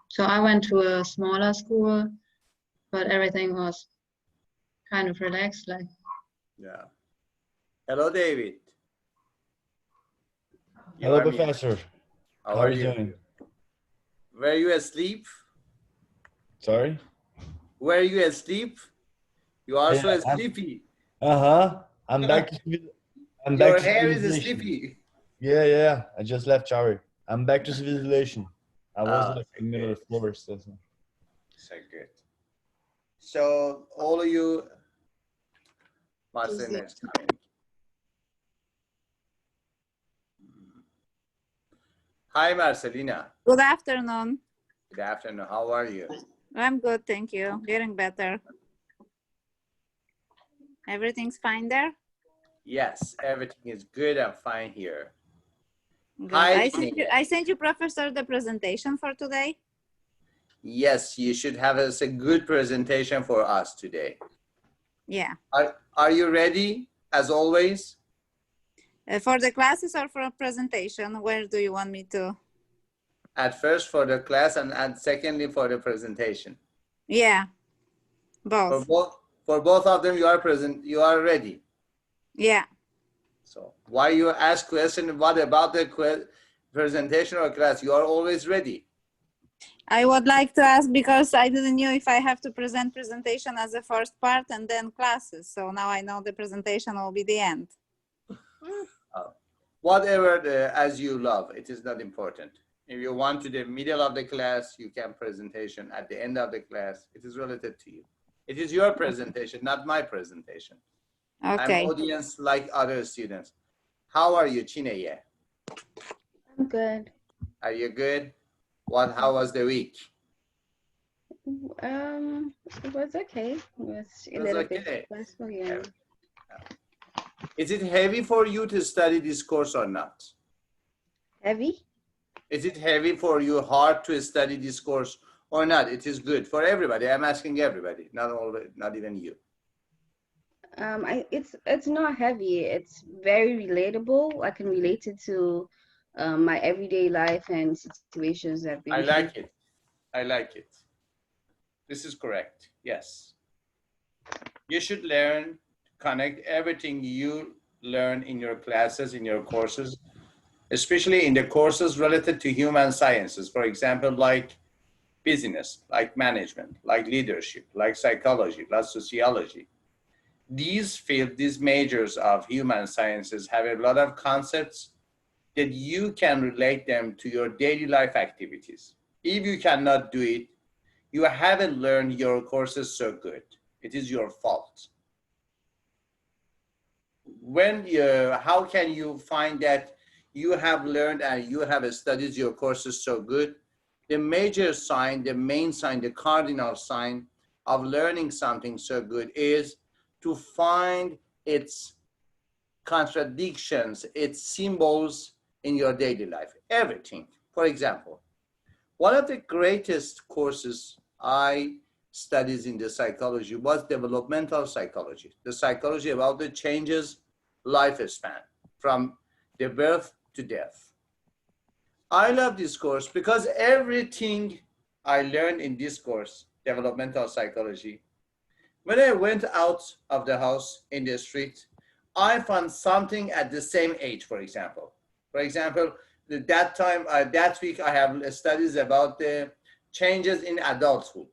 So I went to a smaller school, but everything was kind of relaxed. Like, Yeah. Hello, David. You Hello, are muted. Professor. How How are are you you? doing? Were you asleep? Sorry? Were you asleep? You are Yeah, so I'm, sleepy. uh-huh. I'm back to I'm back Your to hair is civilization. sleepy. Yeah. I just left shower. I'm back to civilization. I was Oh, like so in the middle good. of the forest. That's all. So good. So all of you, Marcelina is coming. Hi, Marcelina. Good afternoon. Good afternoon. How are you? I'm good, thank you. Getting better. Everything's fine there? Yes, everything is good and fine here. Good. Hi, I sent you, Professor, the presentation for today. Yes, you should have a good presentation for us today. Yeah. Are you ready, as always? For the classes or for a presentation, where do you want me to? At first for the class and secondly for the presentation. Yeah, both. For both of them, you are ready. Yeah. So why you ask question, what about the presentation or class? You are always ready. I would like to ask because I didn't know if I have to present presentation as the first part and then classes. So now I know the presentation will be the end. Whatever as you love, it is not important. If you want to the middle of the class, you can presentation at the end of the class. It is related to you. It is your presentation, not my presentation. Okay. I'm audience like other students. How are you, Chineye? I'm good. Are you good? How was the week? It was okay. It was a It was little okay. bit stressful, yeah. Is it heavy for you to study this course or not? Heavy? Is it heavy for you, hard to study this course or not? It is good for everybody. I'm asking everybody, not even you. It's not heavy. It's very relatable. I can relate it to my everyday life and situations I've been I through. like it. I like it. This is correct. Yes. You should learn, connect everything you learn in your classes, in your courses, especially in the courses related to human sciences. For example, like business, like management, like leadership, like psychology, like sociology. These fields, these majors of human sciences have a lot of concepts that you can relate them to your daily life activities. If you cannot do it, you haven't learned your courses so good. It is your fault. How can you find that you have learned and you have studied your courses so good? The major sign, the main sign, the cardinal sign of learning something so good is to find its contradictions, its symbols in your daily life, everything. For example, one of the greatest courses I studied in the psychology was developmental psychology, the psychology about the changes lifespan from the birth to death. I love this course because everything I learned in this course, developmental psychology, when I went out of the house in the street, I found something at the same age, for example. For example, that week, I have studies about the changes in adulthood,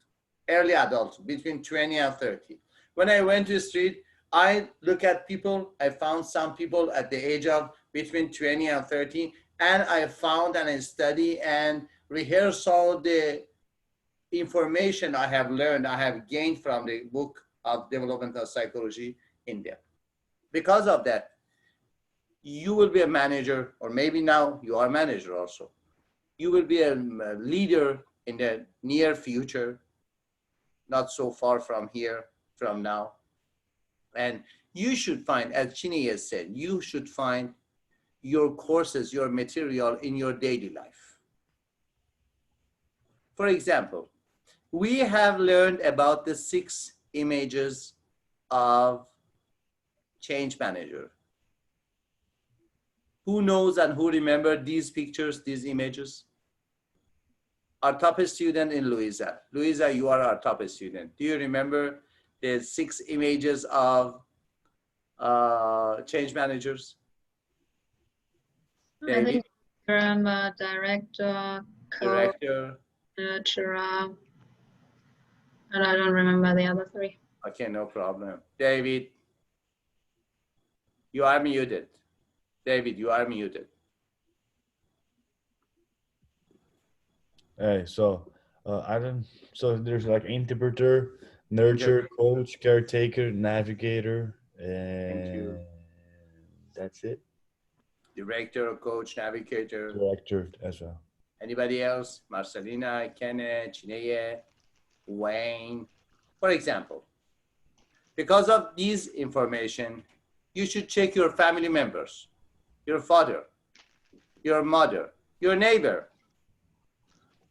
early adulthood, between 20 and 30. When I went to the street, I look at people, I found some people at the age of between 20 and 30, and I found and I study and rehearse all the information I have learned, I have gained from the book of developmental psychology in them. Because of that, you will be a manager, or maybe now you are a manager also. You will be a leader in the near future, not so far from here, from now. And you should find, as Chini has said, you should find your courses, your material in your daily life. For example, we have learned about the 6 images of change manager. Who knows and who remember these pictures, these images? our top student in Louisa. Louisa, you are our top student. Do you remember the 6 images of change managers? I David, think grammar, director, coach, director. nurturer, and I don't remember the other 3. Okay, no problem. David, you are muted. David, you are muted. Hey, so I don't. So there's like interpreter, nurture, coach, caretaker, navigator, and that's it. Director, coach, navigator. Director as well. Anybody else? Marcelina, Kenneth, Chineye, Wayne. For example, because of these information, you should check your family members, your father, your mother, your neighbor,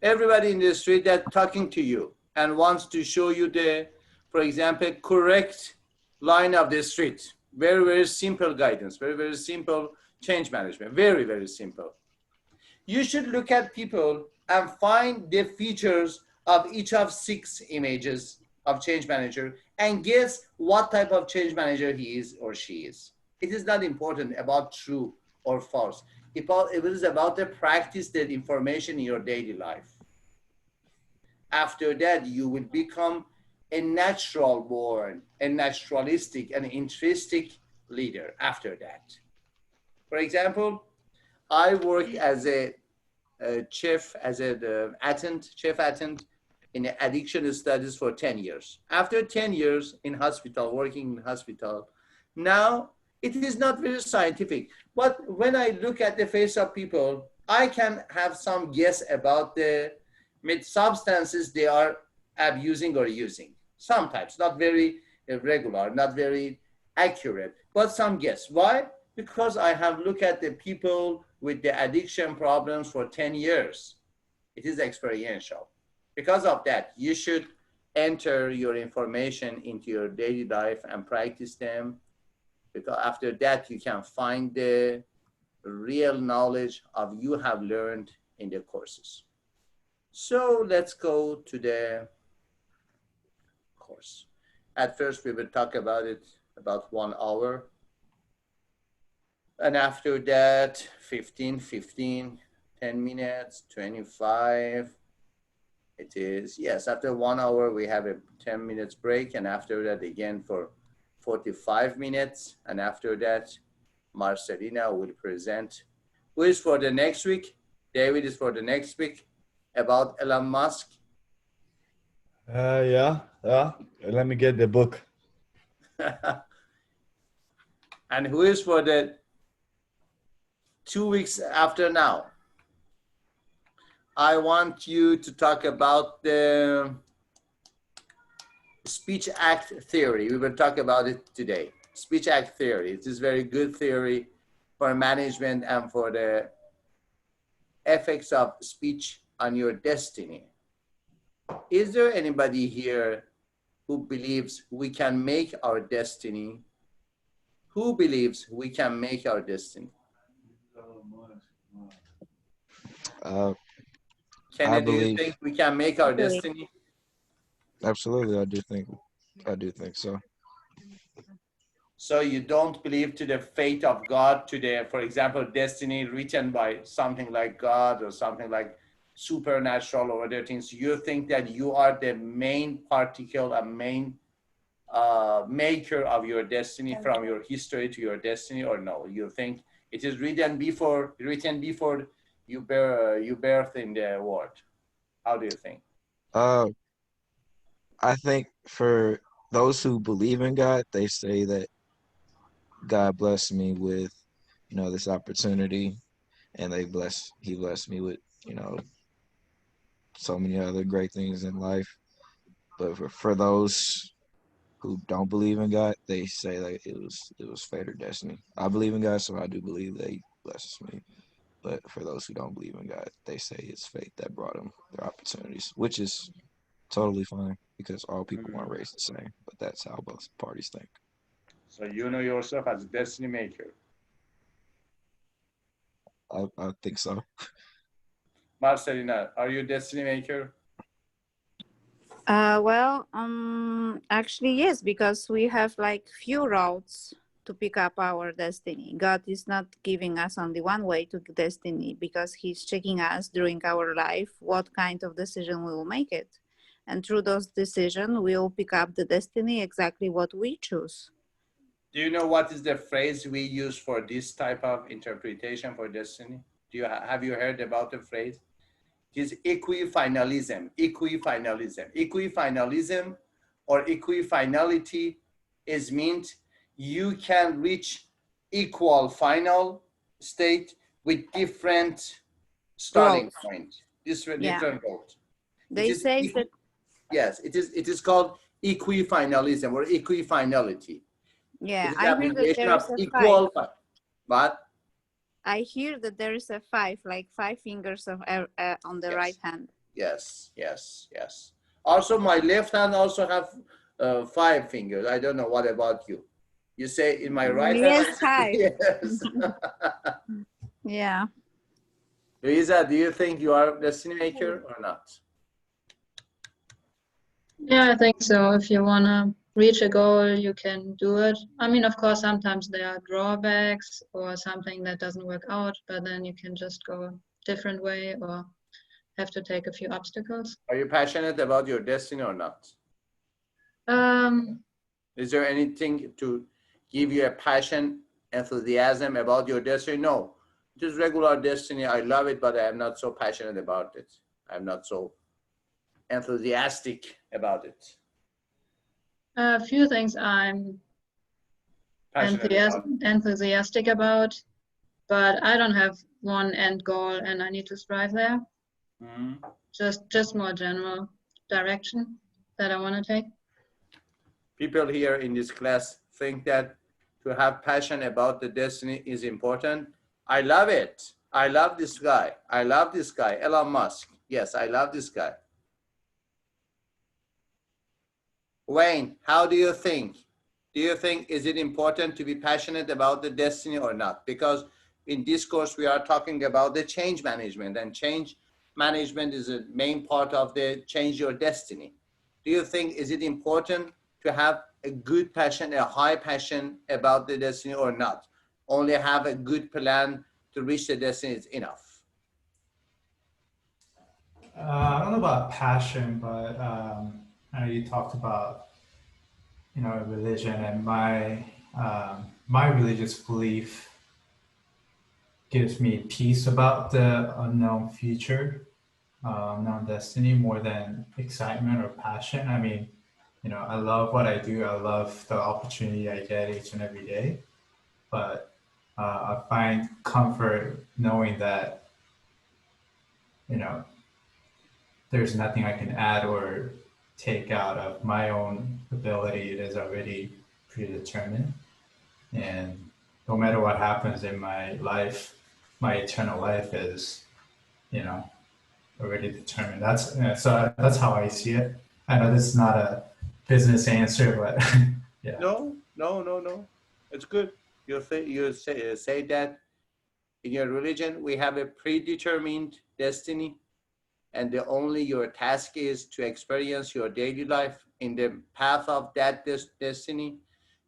everybody in the street that's talking to you and wants to show you the, for example, correct line of the street. Very, very simple guidance, very, very simple change management, very, very simple. You should look at people and find the features of each of 6 images of change manager and guess what type of change manager he is or she is. It is not important about true or false. It is about the practice, that information in your daily life. After that, you will become a natural born, a naturalistic, and intrinsic leader after that. For example, I worked as a chef, as an chef attendant in addiction studies for 10 years. After 10 years in hospital, working in hospital, now it is not very scientific. But when I look at the face of people, I can have some guess about the substances they are abusing or using. Sometimes, not very regular, not very accurate, but some guess. Why? Because I have looked at the people with the addiction problems for 10 years. It is experiential. Because of that, you should enter your information into your daily life and practice them, because after that, you can find the real knowledge of you have learned in the courses. So let's go to the course. At first, we will talk about it about 1 hour. And after that, 15, 10 minutes, 25. It is, yes, after 1 hour, we have a 10 minutes break. And after that, again, for 45 minutes. And after that, Marcelina will present. Who is for the next week? David is for the next week about Elon Musk. Yeah. Let me get the book. And who is for the 2 weeks after now? I want you to talk about the speech act theory. We will talk about it today. Speech act theory. It is very good theory for management and for the effects of speech on your destiny. Is there anybody here who believes we can make our destiny? Who believes we can make our destiny? Kenneth, do you think we can make our destiny? Absolutely, I do think so. So you don't believe to the fate of God, to the, for example, destiny written by something like God or something like supernatural or other things. You think that you are the main particle, a main maker of your destiny, from your history to your destiny, or no? You think it is written before you birth in the world? How do you think? I think for those who believe in God, they say that God blessed me with, this opportunity, and he blessed me with, so many other great things in life. But for those who don't believe in God, they say that it was fate or destiny. I believe in God, so I do believe that he blesses me. But for those who don't believe in God, they say it's fate that brought them their opportunities, which is totally fine because all people weren't raised the same. But that's how both parties think. So you know yourself as a destiny maker. I think so. Marcelina, are you a destiny maker? Well, actually, yes, because we have like few routes to pick up our destiny. God is not giving us only one way to destiny because He's checking us during our life what kind of decision we will make it. And through those decisions, we will pick up the destiny exactly what we choose. Do you know what is the phrase we use for this type of interpretation for destiny? Have you heard about the phrase? It is equifinalism. Equifinalism. Equifinalism or equifinality is meant you can reach equal final state with different starting Roads. point. Different Yeah. road. They say that, Yes, it is called equifinalism or equifinality. yeah, It is I hear that abbreviation there of is a 5. equal, but I hear that there is a 5, like 5 fingers of on the yes. right hand. Yes. Also, my left hand also have 5 fingers. I don't know. What about you? You say in my right hand? Yes, 5. Yes. Yeah. Luisa, do you think you are a destiny maker or not? Yeah, I think so. If you want to reach a goal, you can do it. I mean, of course, sometimes there are drawbacks or something that doesn't work out, but then you can just go a different way or have to take a few obstacles. Are you passionate about your destiny or not? Is there anything to give you a passion, enthusiasm about your destiny? No, it is regular destiny. I love it, but I am not so passionate about it. I'm not so enthusiastic about it. A few things I'm Passionate about. enthusiastic about, but I don't have one end goal and I need to strive there. Mhm. Just more general direction that I want to take. People here in this class think that to have passion about the destiny is important. I love it. I love this guy. I love this guy, Elon Musk. Yes, I love this guy. Wayne, how do you think? Do you think is it important to be passionate about the destiny or not? Because in this course, we are talking about the change management, and change management is a main part of the change your destiny. Do you think is it important to have a good passion, a high passion about the destiny or not? Only have a good plan to reach the destiny is enough. I don't know about passion, but I know you talked about religion, and my religious belief gives me peace about the unknown future, unknown destiny, more than excitement or passion. I mean, I love what I do. I love the opportunity I get each and every day, but I find comfort knowing that there's nothing I can add or take out of my own ability. It is already predetermined. And no matter what happens in my life, my eternal life is, already determined. That's how I see it. I know this is not a business answer, but yeah. No. It's good. You say that in your religion, we have a predetermined destiny, and your task is to experience your daily life in the path of that destiny.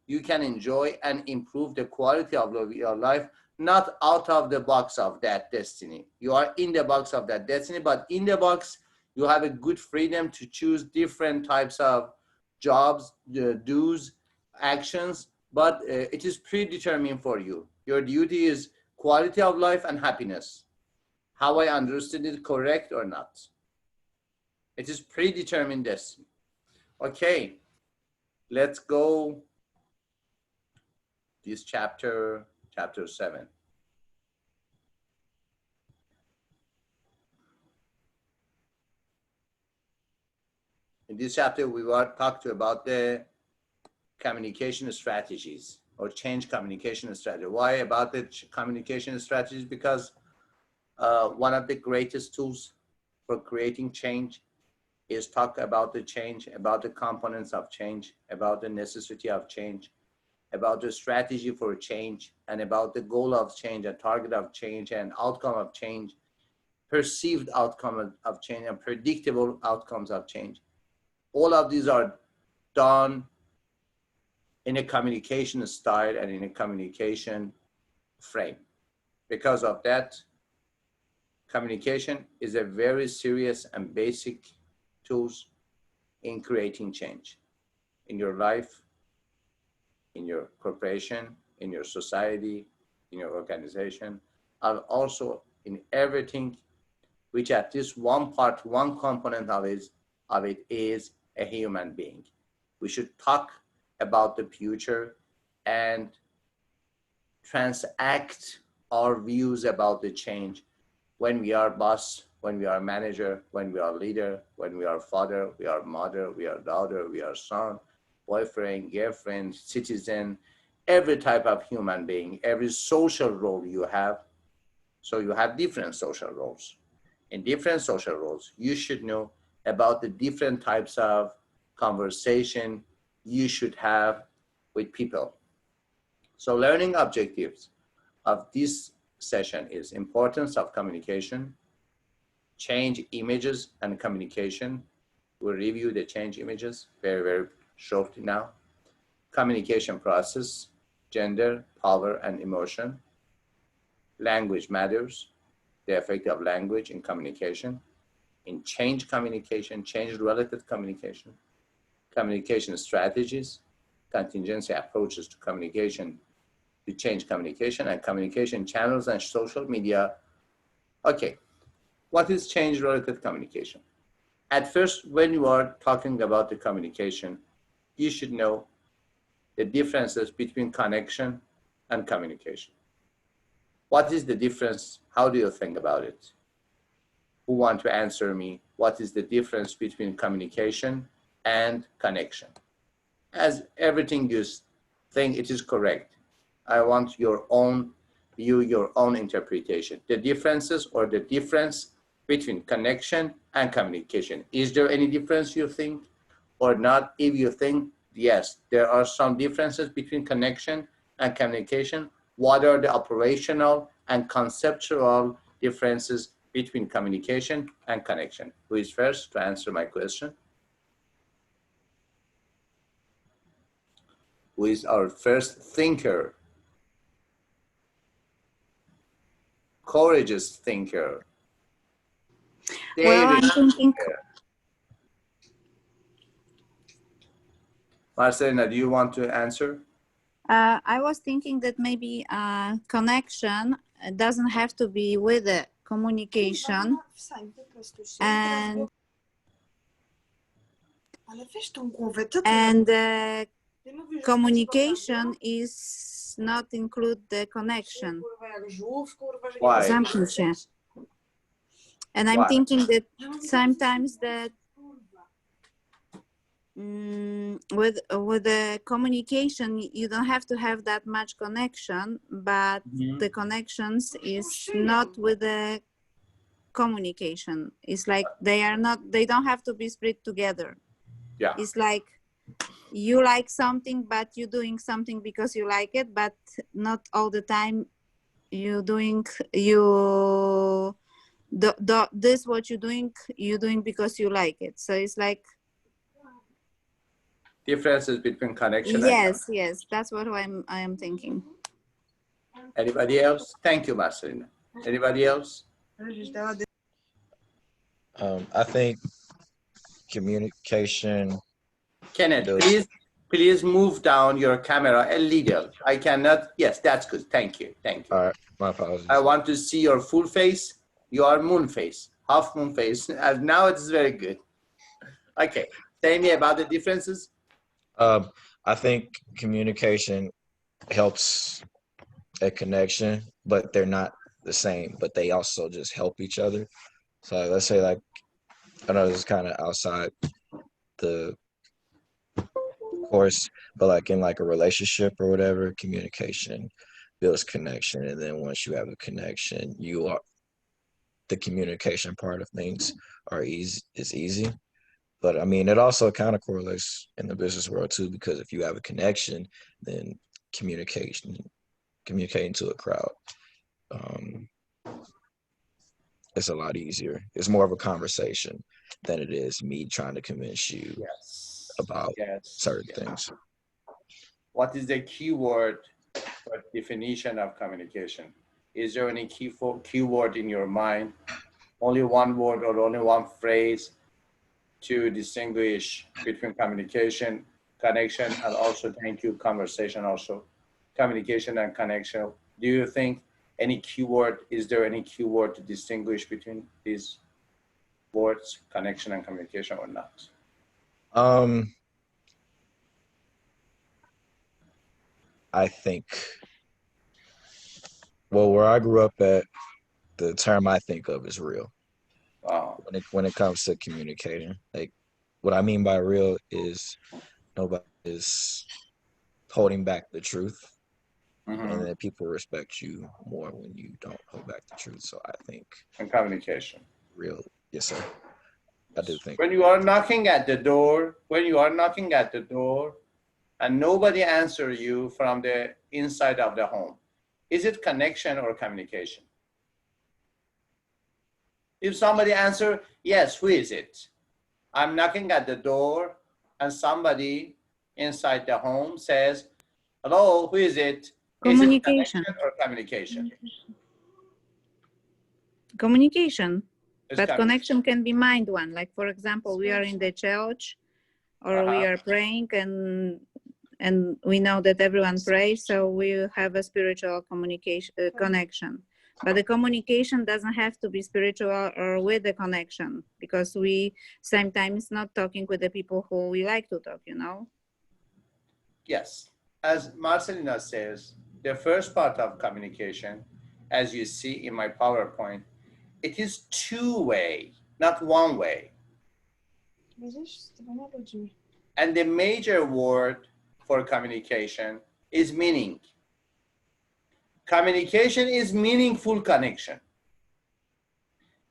You can enjoy and improve the quality of your life, not out of the box of that destiny. You are in the box of that destiny, but in the box, you have a good freedom to choose different types of jobs, dues, actions, but it is predetermined for you. Your duty is quality of life and happiness. How I understood it, correct or not? It is predetermined destiny. Okay, let's go this chapter 7. In this chapter, we will talk about the communication strategies or change communication strategy. Why about the communication strategies? Because one of the greatest tools for creating change is talk about the change, about the components of change, about the necessity of change, about the strategy for change, and about the goal of change, and target of change, and outcome of change. perceived outcome of change and predictable outcomes of change. All of these are done in a communication style and in a communication frame. Because of that, communication is a very serious and basic tools in creating change in your life, in your corporation, in your society, in your organization, and also in everything which at least one part, one component of it is a human being. We should talk about the future and transact our views about the change when we are boss, when we are manager, when we are leader, when we are father, we are mother, we are daughter, we are son, boyfriend, girlfriend, citizen, every type of human being, every social role you have. So you have different social roles. In different social roles, you should know about the different types of conversation you should have with people. So learning objectives of this session is importance of communication, change images and communication. We'll review the change images very, very shortly now. Communication process, gender, power, and emotion. Language matters, the effect of language in communication, in change communication, change-related communication, communication strategies, contingency approaches to communication, to change communication, and communication channels and social media. Okay, what is change-related communication? At first, when you are talking about the communication, you should know the differences between connection and communication. What is the difference? How do you think about it? Who want to answer me? What is the difference between communication and connection? As everything you think it is correct, I want your own view, your own interpretation. The differences or the difference between connection and communication. Is there any difference you think or not? If you think, yes, there are some differences between connection and communication, what are the operational and conceptual differences between communication and connection? Who is first to answer my question? Who is our first thinker? Courageous thinker. Well, I'm thinking. Marcelina, do you want to answer? I was thinking that maybe connection doesn't have to be with the communication, and communication is not include the connection. Why? Zamknij się. And I'm Why? thinking that sometimes that with the communication, you don't have to have that much connection, but the connections is not with the communication. It's like they don't have to be split together. Yeah. It's like you like something, but you're doing something because you like it, but not all the time this what you're doing because you like it. So it's like Differences between connection yes, and yes, that's what I am thinking. anybody else? Thank you, Marcelina. Anybody else? I think communication. Kenneth, please move down your camera a little. I cannot. Yes, that's good. Thank you. Thank you. All right, my apologies. I want to see your full face. You are moon face, half moon face. And now it's very good. Okay. Tell me about the differences. I think communication helps a connection, but they're not the same, but they also just help each other. So let's say, like, I know this is kind of outside the course, but like in like a relationship or whatever, communication builds connection. And then once you have a connection, the communication part of things is easy. But I mean, it also kind of correlates in the business world too, because if you have a connection, then communicating to a crowd it's a lot easier. It's more of a conversation than it is me trying to convince you Yes. about Yes. certain Yes. things. What is the key word for definition of communication? Is there any key word in your mind? Only one word or only one phrase to distinguish between communication, connection, and also, thank you, conversation also. Communication and connection. Do you think any keyword, is there any keyword to distinguish between these words, connection and communication, or not? I think, well, where I grew up at, the term I think of is real. Wow. When it comes to communicating, like what I mean by real is nobody is holding back the truth, and then people respect you more when you don't hold back the truth. So I think And communication. real, yes, sir. I do think. When you are knocking at the door, and nobody answers you from the inside of the home, is it connection or communication? If somebody answers, yes, who is it? I'm knocking at the door and somebody inside the home says, hello, who is it? Communication. Is it connection or communication? Communication. It's But communication. connection can be mind one. Like, for example, we are in the church or we are praying and we know that everyone prays, so we have a spiritual communication connection. But the communication doesn't have to be spiritual or with the connection, because we sometimes not talking with the people who we like to talk, you know? Yes. As Marcelina says, the first part of communication, as you see in my PowerPoint, it is two-way, not one way. And the major word for communication is meaning. Communication is meaningful connection.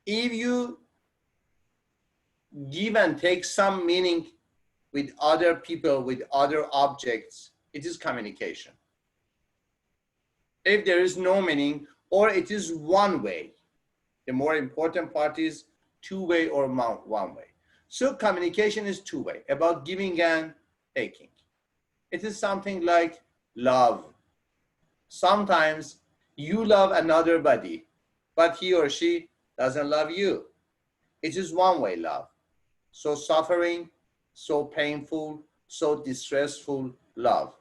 If you give and take some meaning with other people, with other objects, it is communication. If there is no meaning, or it is one way, the more important part is two-way or one way. So communication is two-way, about giving and taking. It is something like love. Sometimes you love another body, but he or she doesn't love you. It is one-way love. So suffering, so painful, so distressful love.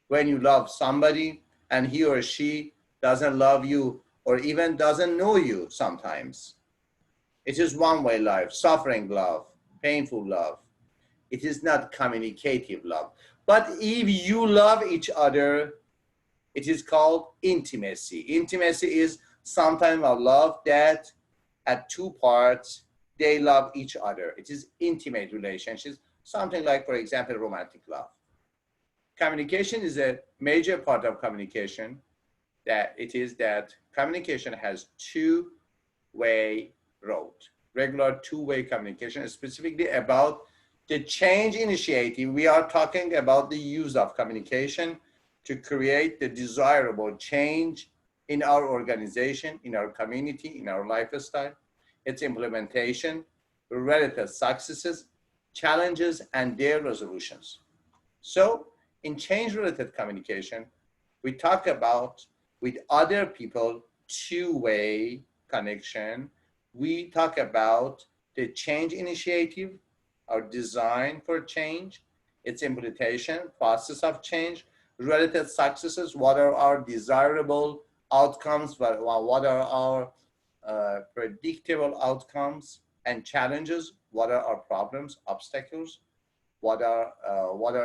When you love somebody and he or she doesn't love you or even doesn't know you sometimes. It is one-way love, suffering love, painful love. It is not communicative love. But if you love each other, it is called intimacy. Intimacy is some type of love that at two parts, they love each other. It is intimate relationships, something like, for example, romantic love. Communication is a major part of communication. That it is that communication has two-way road, regular two-way communication, specifically about the change initiative. We are talking about the use of communication to create the desirable change in our organization, in our community, in our lifestyle, its implementation, relative successes, challenges, and their resolutions. So in change-related communication, we talk about with other people two-way connection. We talk about the change initiative, our design for change, its implementation, process of change, relative successes, what are our desirable outcomes, what are our predictable outcomes, and challenges, what are our problems, obstacles, what are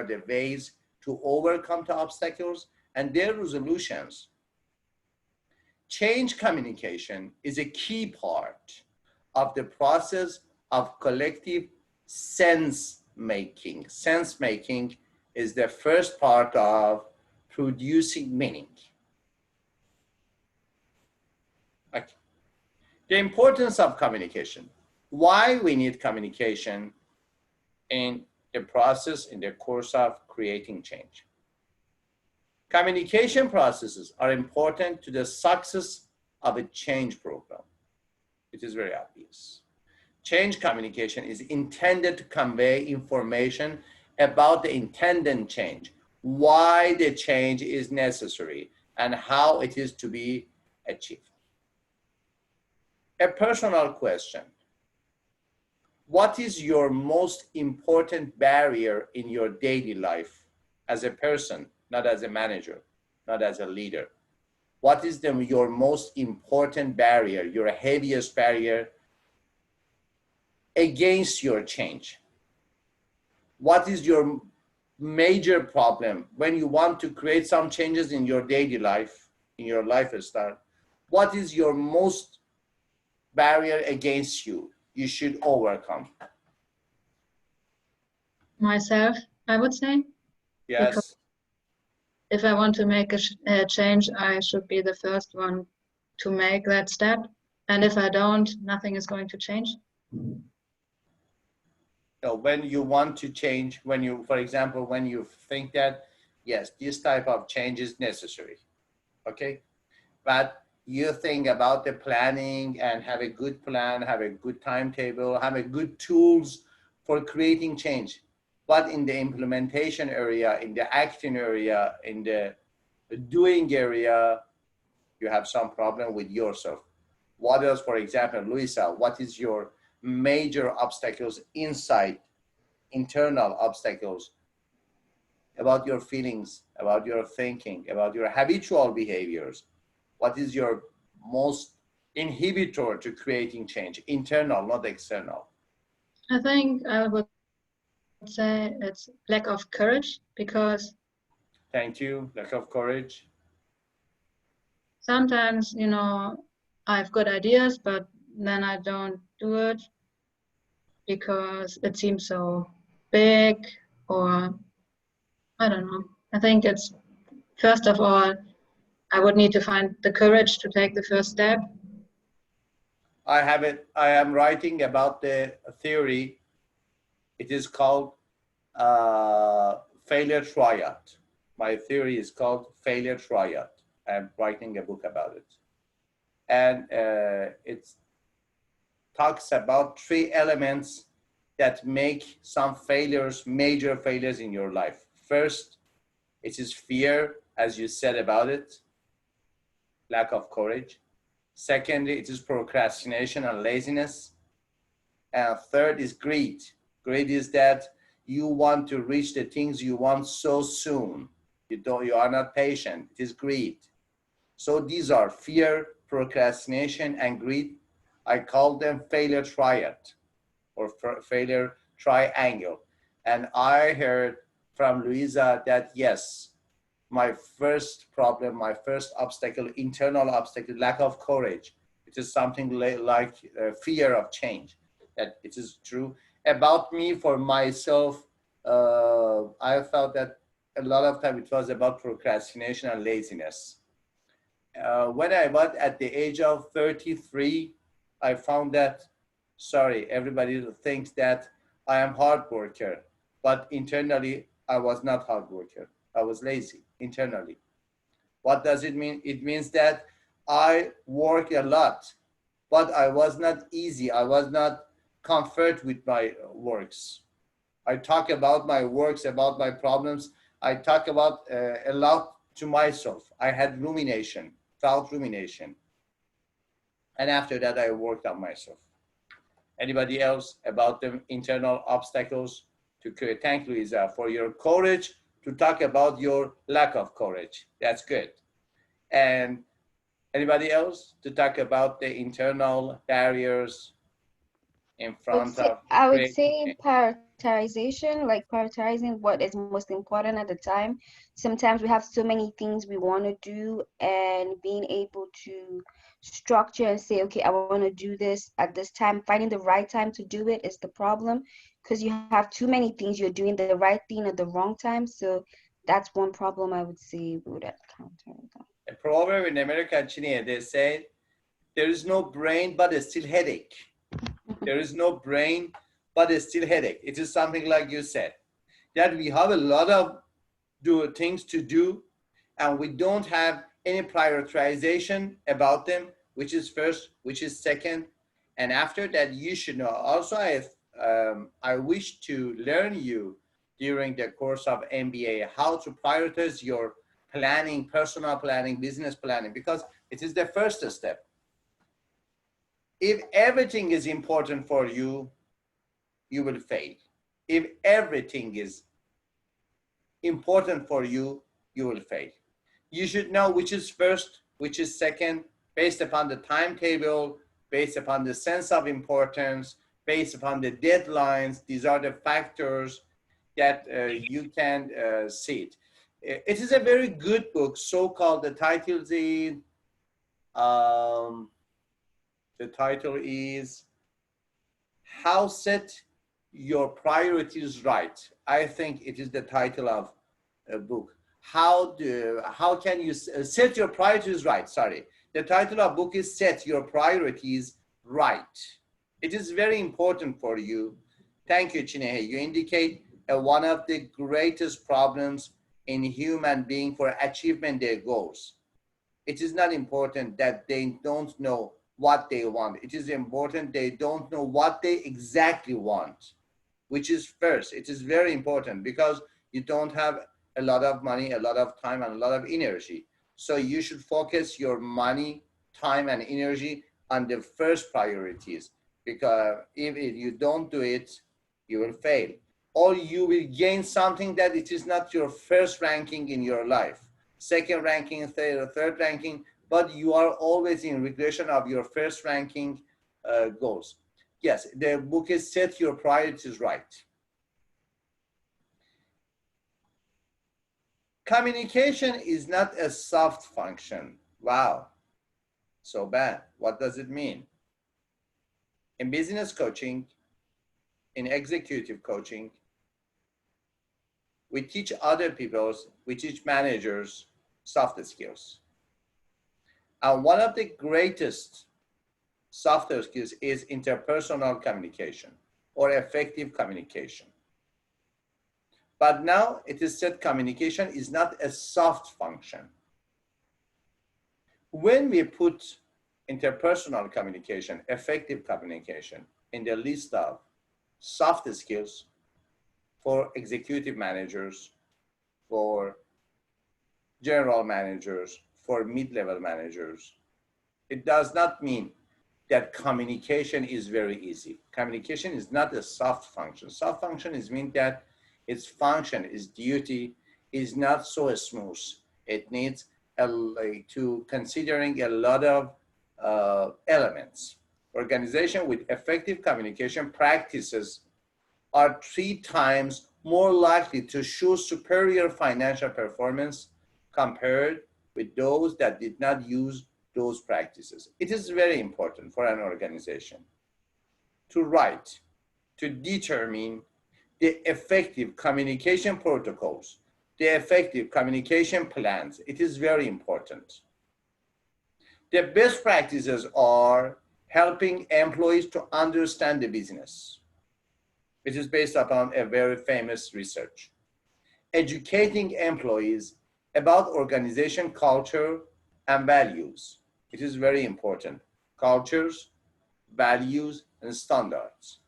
the ways to overcome the obstacles, and their resolutions. Change communication is a key part of the process of collective sense making. Sense making is the first part of producing meaning. Okay. The importance of communication. Why we need communication in the process, in the course of creating change. Communication processes are important to the success of a change program. It is very obvious. Change communication is intended to convey information about the intended change, why the change is necessary, and how it is to be achieved. A personal question. What is your most important barrier in your daily life as a person, not as a manager, not as a leader? What is your most important barrier, your heaviest barrier against your change? What is your major problem when you want to create some changes in your daily life, in your lifestyle? What is your most barrier against you should overcome? Myself, I would say. Yes. Because if I want to make a change, I should be the first one to make that step. And if I don't, nothing is going to change. So when you want to change, when you, for example, when you think that, yes, this type of change is necessary, okay? But you think about the planning and have a good plan, have a good timetable, have a good tools for creating change. But in the implementation area, in the acting area, in the doing area, you have some problem with yourself. What else, for example, Luisa, what is your major obstacles inside, internal obstacles about your feelings, about your thinking, about your habitual behaviors? What is your most inhibitor to creating change, internal, not external? I think I would say it's lack of courage, because Thank you, lack of courage. sometimes, you know, I have good ideas, but then I don't do it because it seems so big, or I don't know. I think it's, first of all, I would need to find the courage to take the first step. I have it, I am writing about the theory. It is called failure triad. My theory is called failure triad. I'm writing a book about it. And it talks about 3 elements that make some failures, major failures in your life. First, it is fear, as you said about it, lack of courage. Secondly, it is procrastination and laziness. And third is greed. Greed is that you want to reach the things you want so soon. You are not patient. It is greed. So these are fear, procrastination, and greed. I call them failure triad or failure triangle. And I heard from Luisa that yes, my first problem, my first obstacle, internal obstacle, lack of courage. It is something like fear of change, that it is true. About me, for myself, I felt that a lot of time it was about procrastination and laziness. When I was at the age of 33, I found that, sorry, everybody thinks that I am hard worker, but internally I was not hard worker. I was lazy internally. What does it mean? It means that I work a lot, but I was not easy. I was not comfort with my works. I talk about my works, about my problems. I talk about a lot to myself. I had rumination, felt rumination. And after that, I worked on myself. Anybody else about the internal obstacles to create? Thank you, Luisa, for your courage to talk about your lack of courage. That's good. And anybody else to talk about the internal barriers in front of? I would say prioritization, like prioritizing what is most important at the time. Sometimes we have so many things we want to do, and being able to structure and say, okay, I want to do this at this time. Finding the right time to do it is the problem, because you have too many things. You're doing the right thing at the wrong time. So that's one problem I would say we would encounter. A proverb in America, Chile, they say, there is no brain, but it's still headache. There is no brain, but it's still headache. It is something like you said, that we have a lot of things to do, and we don't have any prioritization about them, which is first, which is second. And after that, you should know. Also, I wish to learn you during the course of MBA how to prioritize your planning, personal planning, business planning, because it is the first step. If everything is important for you, you will fail. If everything is important for you, you will fail. You should know which is first, which is second, based upon the timetable, based upon the sense of importance, based upon the deadlines. These are the factors that you can see it. It is a very good book, so-called. The title is How Set Your Priorities Right. I think it is the title of a book. How can you set your priorities right? Sorry. The title of book is Set Your Priorities Right. It is very important for you. Thank you, Chinehe. You indicate one of the greatest problems in human being for achievement their goals. It is not important that they don't know what they want. It is important they don't know what they exactly want, which is first. It is very important because you don't have a lot of money, a lot of time, and a lot of energy. So you should focus your money, time, and energy on the first priorities, because if you don't do it, you will fail. Or you will gain something that it is not your first ranking in your life, second ranking, third ranking, but you are always in regression of your first ranking goals. Yes, the book is Set Your Priorities Right. Communication is not a soft function. Wow, so bad. What does it mean? In business coaching, in executive coaching, we teach other people, we teach managers soft skills. And one of the greatest softer skills is interpersonal communication or effective communication. But now it is said communication is not a soft function. When we put interpersonal communication, effective communication in the list of soft skills for executive managers, for general managers, for mid-level managers, it does not mean that communication is very easy. Communication is not a soft function. Soft function is mean that its function, its duty is not so smooth. It needs to considering a lot of elements. Organization with effective communication practices are 3 times more likely to show superior financial performance compared with those that did not use those practices. It is very important for an organization to write, to determine the effective communication protocols, the effective communication plans. It is very important. The best practices are helping employees to understand the business. It is based upon a very famous research. Educating employees about organization culture and values. It is very important. Cultures, values, and standards.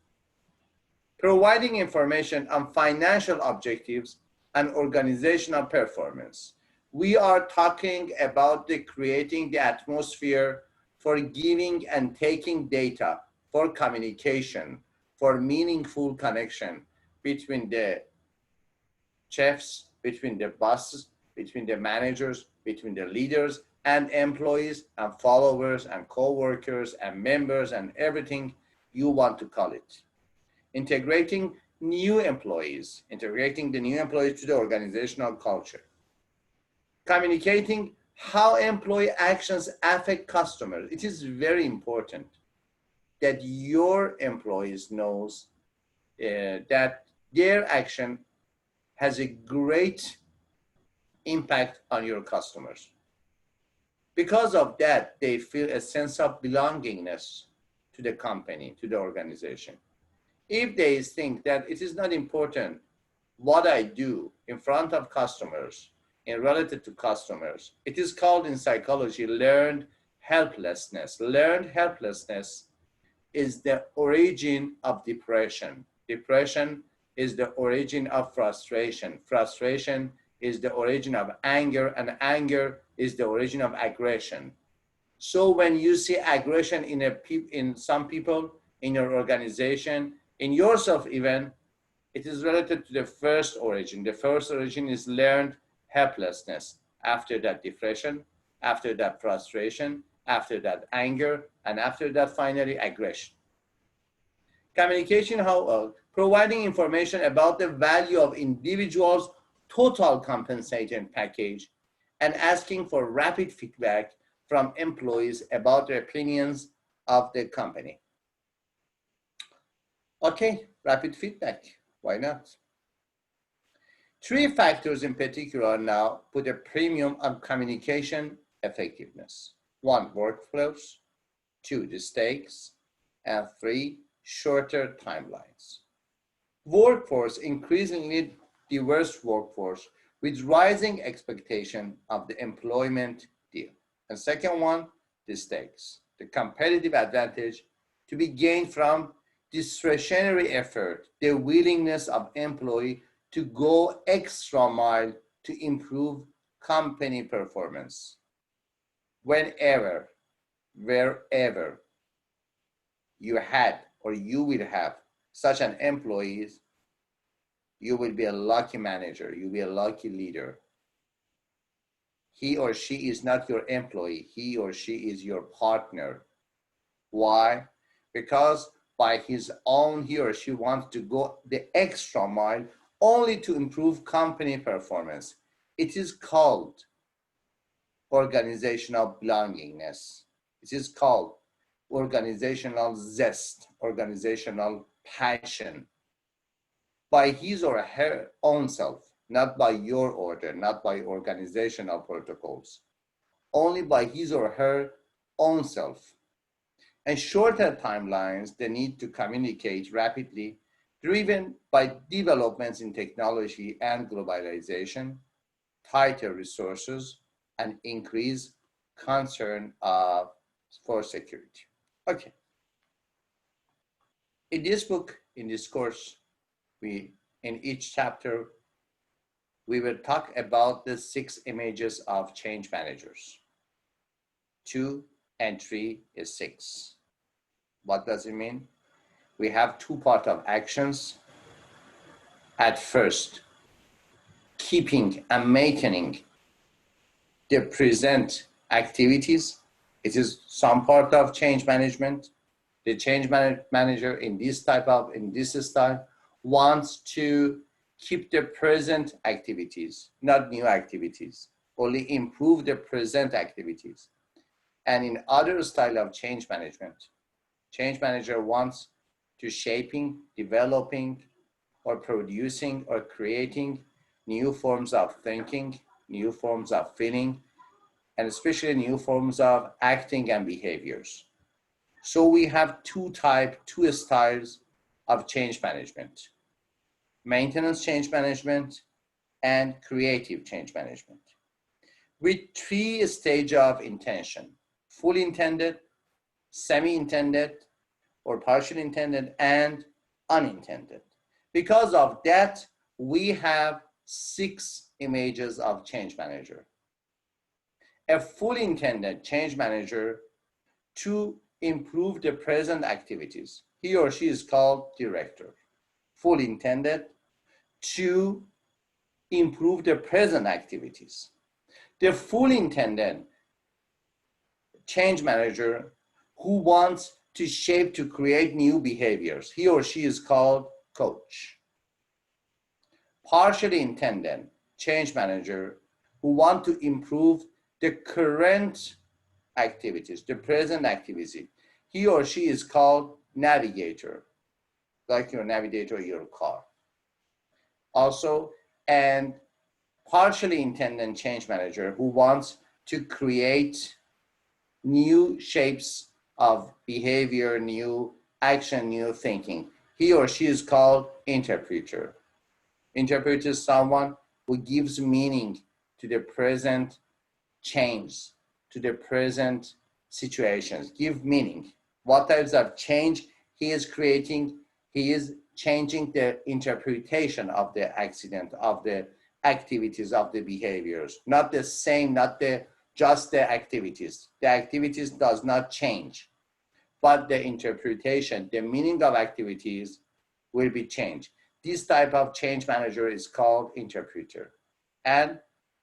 Providing information on financial objectives and organizational performance. We are talking about creating the atmosphere for giving and taking data, for communication, for meaningful connection between the chefs, between the bosses, between the managers, between the leaders and employees and followers and co-workers and members and everything you want to call it. Integrating the new employees to the organizational culture. Communicating how employee actions affect customers. It is very important that your employees knows that their action has a great impact on your customers. Because of that, they feel a sense of belongingness to the company, to the organization. If they think that it is not important what I do in front of customers and relative to customers, it is called in psychology learned helplessness. Learned helplessness is the origin of depression. Depression is the origin of frustration. Frustration is the origin of anger, and anger is the origin of aggression. So when you see aggression in some people, in your organization, in yourself even, it is related to the first origin. The first origin is learned helplessness. After that, depression. After that, frustration. After that, anger. And after that, finally, aggression. Communication, however, providing information about the value of individuals' total compensation package and asking for rapid feedback from employees about their opinions of the company. Okay, rapid feedback. Why not? 3 factors in particular now put a premium on communication effectiveness. 1, workflows. 2, the stakes. And 3, shorter timelines. Workforce, increasingly diverse workforce with rising expectation of the employment deal. And second one, the stakes, the competitive advantage to be gained from discretionary effort, the willingness of employee to go extra mile to improve company performance. Whenever, wherever you had or you will have such an employee, you will be a lucky manager, you'll be a lucky leader. He or she is not your employee, he or she is your partner. Why? Because by his own, he or she wants to go the extra mile only to improve company performance. It is called organizational belongingness. It is called organizational zest, organizational passion. By his or her own self, not by your order, not by organizational protocols, only by his or her own self. And shorter timelines, the need to communicate rapidly, driven by developments in technology and globalization, tighter resources, and increased concern for security. Okay. In this book, in this course, in each chapter, we will talk about the 6 images of change managers. 2 and 3 is 6. What does it mean? We have 2 parts of actions. At first, keeping and maintaining the present activities. It is some part of change management. The change manager in this style wants to keep the present activities, not new activities, only improve the present activities. And in other style of change manager wants to shaping, developing, or producing or creating new forms of thinking, new forms of feeling, and especially new forms of acting and behaviors. So we have 2 styles of change management: maintenance change management and creative change management, with 3 stages of intention: fully intended, semi-intended, or partially intended, and unintended. Because of that, we have 6 images of change manager. A fully intended change manager to improve the present activities. He or she is called director. Fully intended to improve the present activities. The fully intended change manager who wants to shape, to create new behaviors. He or she is called coach. Partially intended change manager who want to improve the current activities, the present activity. He or she is called navigator, like your navigator in your car. Also, and partially intended change manager who wants to create new shapes of behavior, new action, new thinking. He or she is called interpreter. Interpreter is someone who gives meaning to the present change, to the present situations, give meaning. What types of change he is creating? He is changing the interpretation of the accident, of the activities, of the behaviors. Not the same, not just the activities. The activities does not change, but the interpretation, the meaning of activities will be changed. This type of change manager is called interpreter. And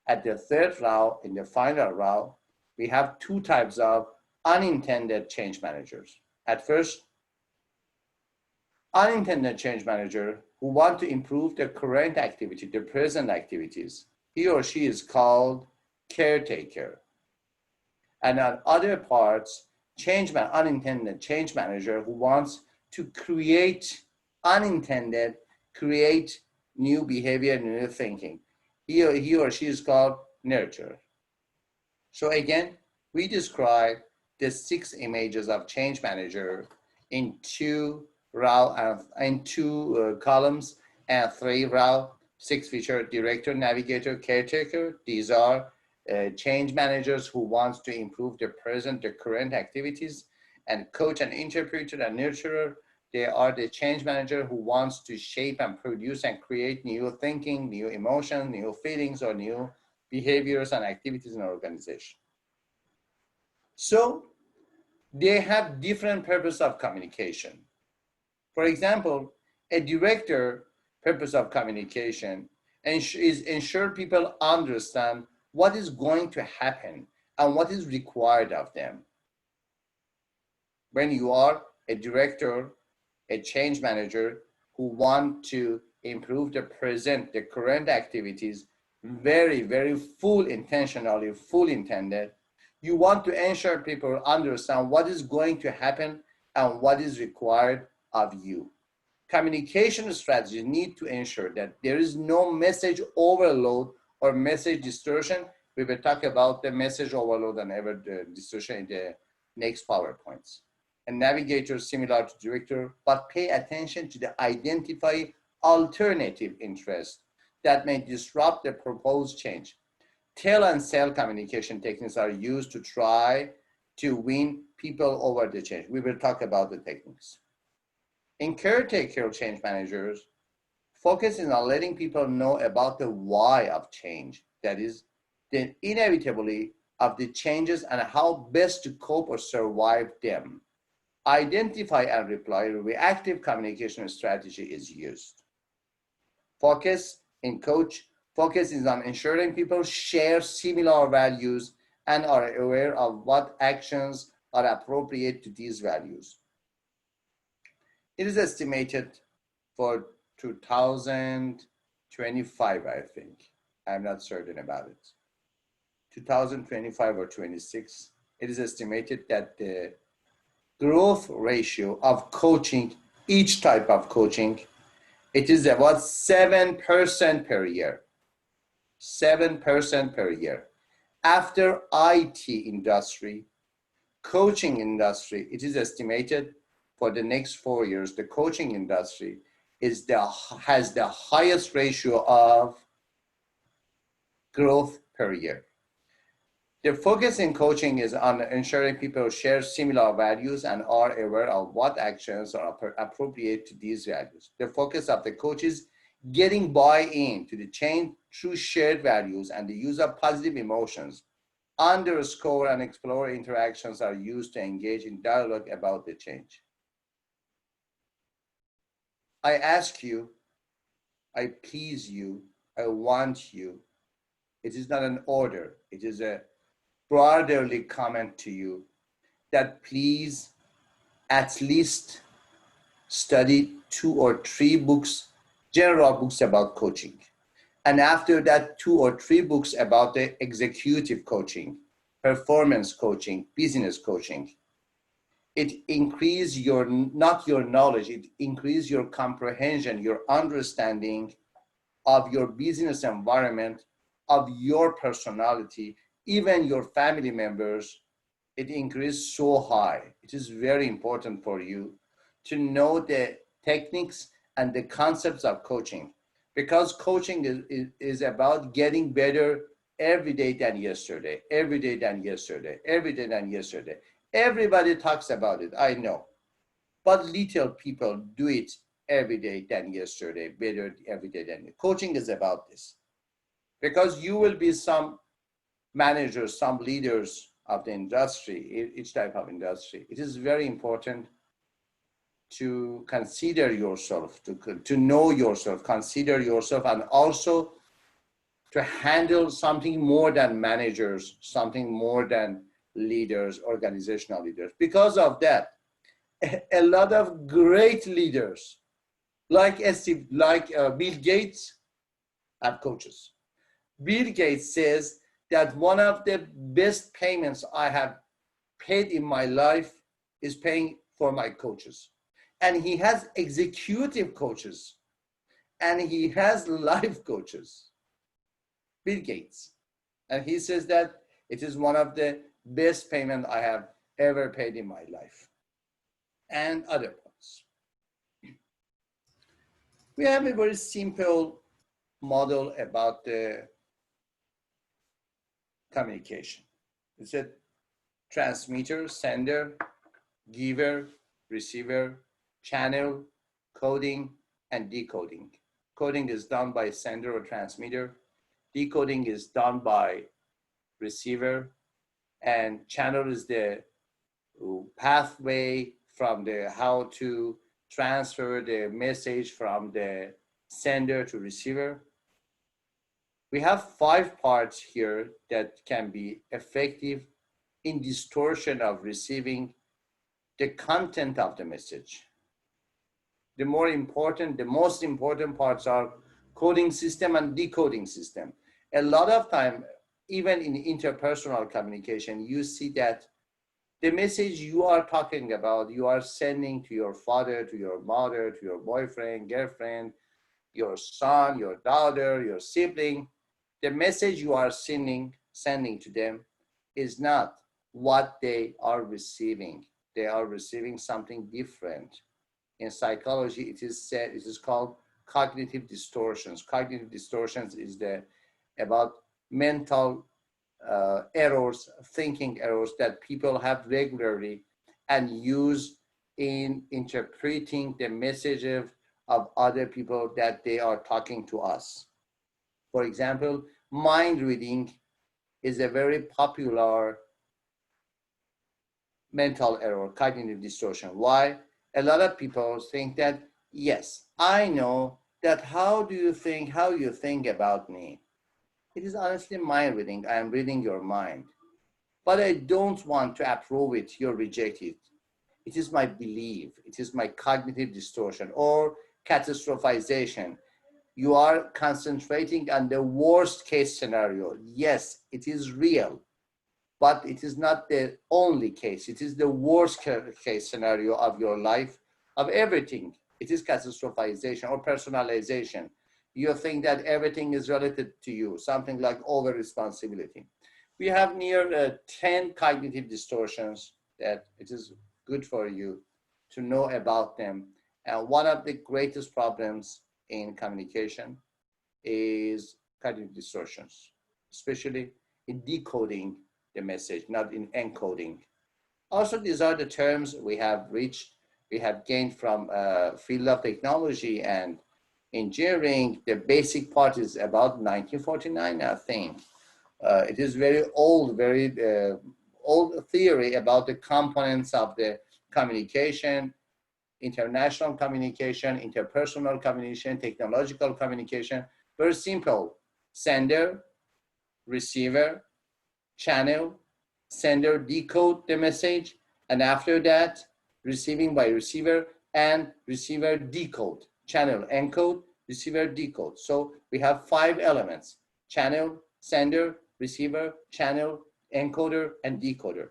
at the third row, in the final row, we have two types of unintended change managers. At first, unintended change manager who want to improve the current activity, the present activities. He or she is called caretaker. And on other parts, unintended change manager who wants to create create new behavior, new thinking. He or she is called nurturer. So again, we describe the 6 images of change manager in 2 columns and 3 rows. 6 feature: director, navigator, caretaker. These are change managers who wants to improve the present, the current activities. And coach and interpreter and nurturer, they are the change manager who wants to shape and produce and create new thinking, new emotions, new feelings, or new behaviors and activities in an organization. So they have different purpose of communication. For example, a director purpose of communication is ensure people understand what is going to happen and what is required of them. When you are a director, a change manager who want to improve the present, the current activities, very, very full intentionally, full intended, you want to ensure people understand what is going to happen and what is required of you. Communication strategies need to ensure that there is no message overload or message distortion. We will talk about the message overload and distortion in the next PowerPoints. A navigator similar to director, but pay attention to the identify alternative interests that may disrupt the proposed change. Tell and sell communication techniques are used to try to win people over the change. We will talk about the techniques. In caretaker change managers, focus is on letting people know about the why of change, that is, the inevitably of the changes and how best to cope or survive them. Identify and reply, reactive communication strategy is used. Focus in coach, focus is on ensuring people share similar values and are aware of what actions are appropriate to these values. It is estimated for 2025, I think. I'm not certain about it. 2025 or 26, it is estimated that the growth ratio of coaching, each type of coaching, it is about 7% per year. 7% per year. After IT industry, coaching industry, it is estimated for the next 4 years, the coaching industry has the highest ratio of growth per year. The focus in coaching is on ensuring people share similar values and are aware of what actions are appropriate to these values. The focus of the coach is getting buy-in to the change through shared values and the use of positive emotions. Underscore and explore interactions are used to engage in dialogue about the change. I ask you, I please you, I want you. It is not an order, it is a brotherly comment to you that please at least study 2 or 3 books, general books about coaching. And after that, 2 or 3 books about the executive coaching, performance coaching, business coaching. It increases not your knowledge, it increases your comprehension, your understanding of your business environment, of your personality, even your family members. It increases so high. It is very important for you to know the techniques and the concepts of coaching, because coaching is about getting better every day than yesterday, every day than yesterday, every day than yesterday. Everybody talks about it, I know. But little people do it every day than yesterday, better every day than coaching is about this. Because you will be some managers, some leaders of the industry, each type of industry. It is very important to consider yourself, to know yourself, consider yourself, and also to handle something more than managers, something more than leaders, organizational leaders. Because of that, a lot of great leaders, like Bill Gates, have coaches. Bill Gates says that one of the best payments I have paid in my life is paying for my coaches. And he has executive coaches, and he has life coaches. Bill Gates. And he says that it is one of the best payment I have ever paid in my life. And other points. We have a very simple model about the communication. It's a transmitter, sender, giver, receiver, channel, coding, and decoding. Coding is done by sender or transmitter. Decoding is done by receiver, and channel is the pathway from the how to transfer the message from the sender to receiver. We have 5 parts here that can be effective in distortion of receiving the content of the message. The most important parts are coding system and decoding system. A lot of time, even in interpersonal communication, you see that the message you are talking about, you are sending to your father, to your mother, to your boyfriend, girlfriend, your son, your daughter, your sibling, the message you are sending to them is not what they are receiving. They are receiving something different. In psychology, it is called cognitive distortions. Cognitive distortions is about mental errors, thinking errors that people have regularly and use in interpreting the messages of other people that they are talking to us. For example, mind reading is a very popular mental error, cognitive distortion. Why? A lot of people think that, yes, I know that how you think about me. It is honestly mind reading. I am reading your mind. But I don't want to approve it, you reject it. It is my belief. It is my cognitive distortion or catastrophization. You are concentrating on the worst case scenario. Yes, it is real, but it is not the only case. It is the worst case scenario of your life, of everything. It is catastrophization or personalization. You think that everything is related to you, something like over responsibility. We have near 10 cognitive distortions that it is good for you to know about them. And one of the greatest problems in communication is cognitive distortions, especially in decoding the message, not in encoding. Also, these are the terms we have gained from field of technology and engineering. The basic part is about 1949, I think. It is very old theory about the components of the communication, international communication, interpersonal communication, technological communication. Very simple: sender, receiver, channel, sender decode the message, and after that, receiving by receiver, and receiver decode, channel encode, receiver decode. So we have 5 elements: channel, sender, receiver, channel, encoder, and decoder.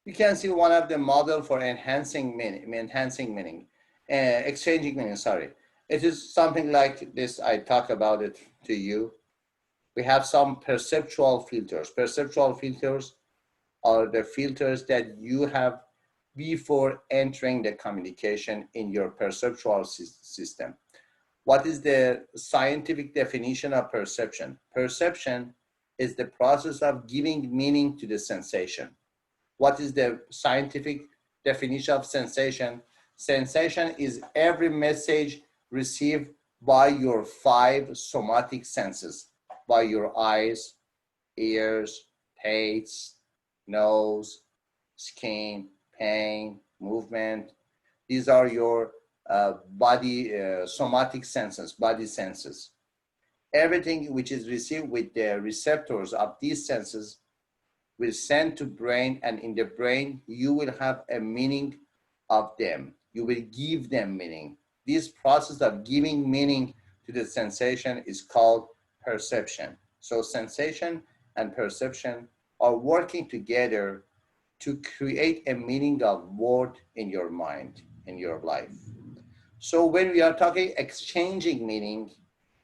You can see one of the model for exchanging meaning. Sorry. It is something like this. I talk about it to you. We have some perceptual filters. Perceptual filters are the filters that you have before entering the communication in your perceptual system. What is the scientific definition of perception? Perception is the process of giving meaning to the sensation. What is the scientific definition of sensation? Sensation is every message received by your 5 somatic senses, by your eyes, ears, taste, nose, skin, pain, movement. These are your somatic senses, body senses. Everything which is received with the receptors of these senses will send to brain, and in the brain, you will have a meaning of them. You will give them meaning. This process of giving meaning to the sensation is called perception. So sensation and perception are working together to create a meaning of word in your mind, in your life. So when we are talking exchanging meaning,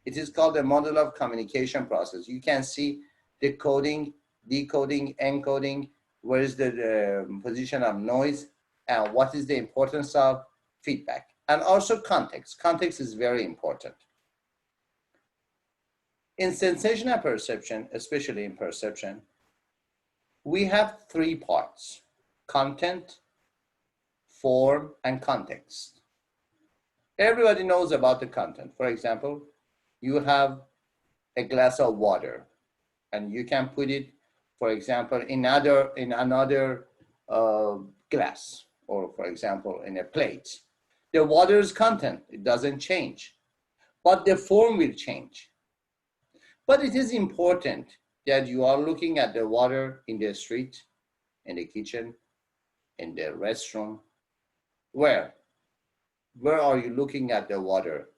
it is called the model of communication process. You can see decoding, decoding, encoding, where is the position of noise, and what is the importance of feedback. And also context. Context is very important. In sensation and perception, especially in perception, we have 3 parts: content, form, and context. Everybody knows about the content. For example, you have a glass of water, and you can put it, for example, in another glass, or for example, in a plate. The water's content, it doesn't change, but the form will change. But it is important that you are looking at the water in the street, in the kitchen, in the restroom. Where are you looking at the water?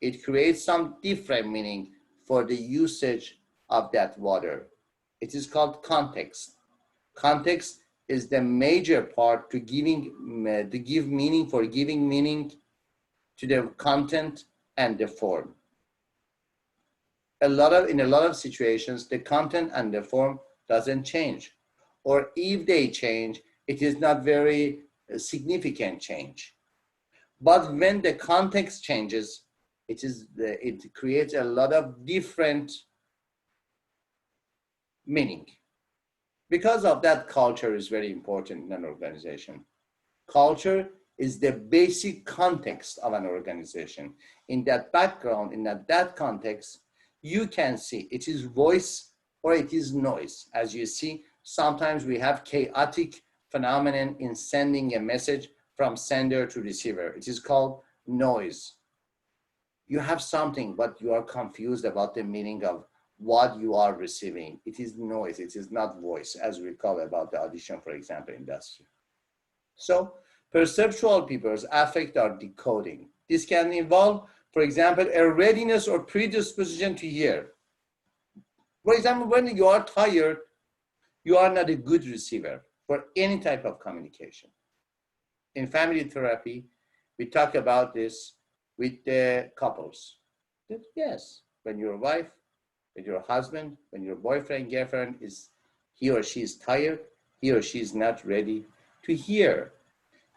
It creates some different meaning for the usage of that water. It is called context. Context is the major part to give meaning to the content and the form. In a lot of situations, the content and the form doesn't change, or if they change, it is not very significant change. But when the context changes, it creates a lot of different meaning. Because of that, culture is very important in an organization. Culture is the basic context of an organization. In that background, in that context, you can see it is voice or it is noise. As you see, sometimes we have chaotic phenomenon in sending a message from sender to receiver. It is called noise. You have something, but you are confused about the meaning of what you are receiving. It is noise, it is not voice, as we call about the audition, for example, industry. So perceptual peoples affect our decoding. This can involve, for example, a readiness or predisposition to hear. For example, when you are tired, you are not a good receiver for any type of communication. In family therapy, we talk about this with the couples. That yes, when your wife, with your husband, when your boyfriend, girlfriend he or she is tired, he or she is not ready to hear.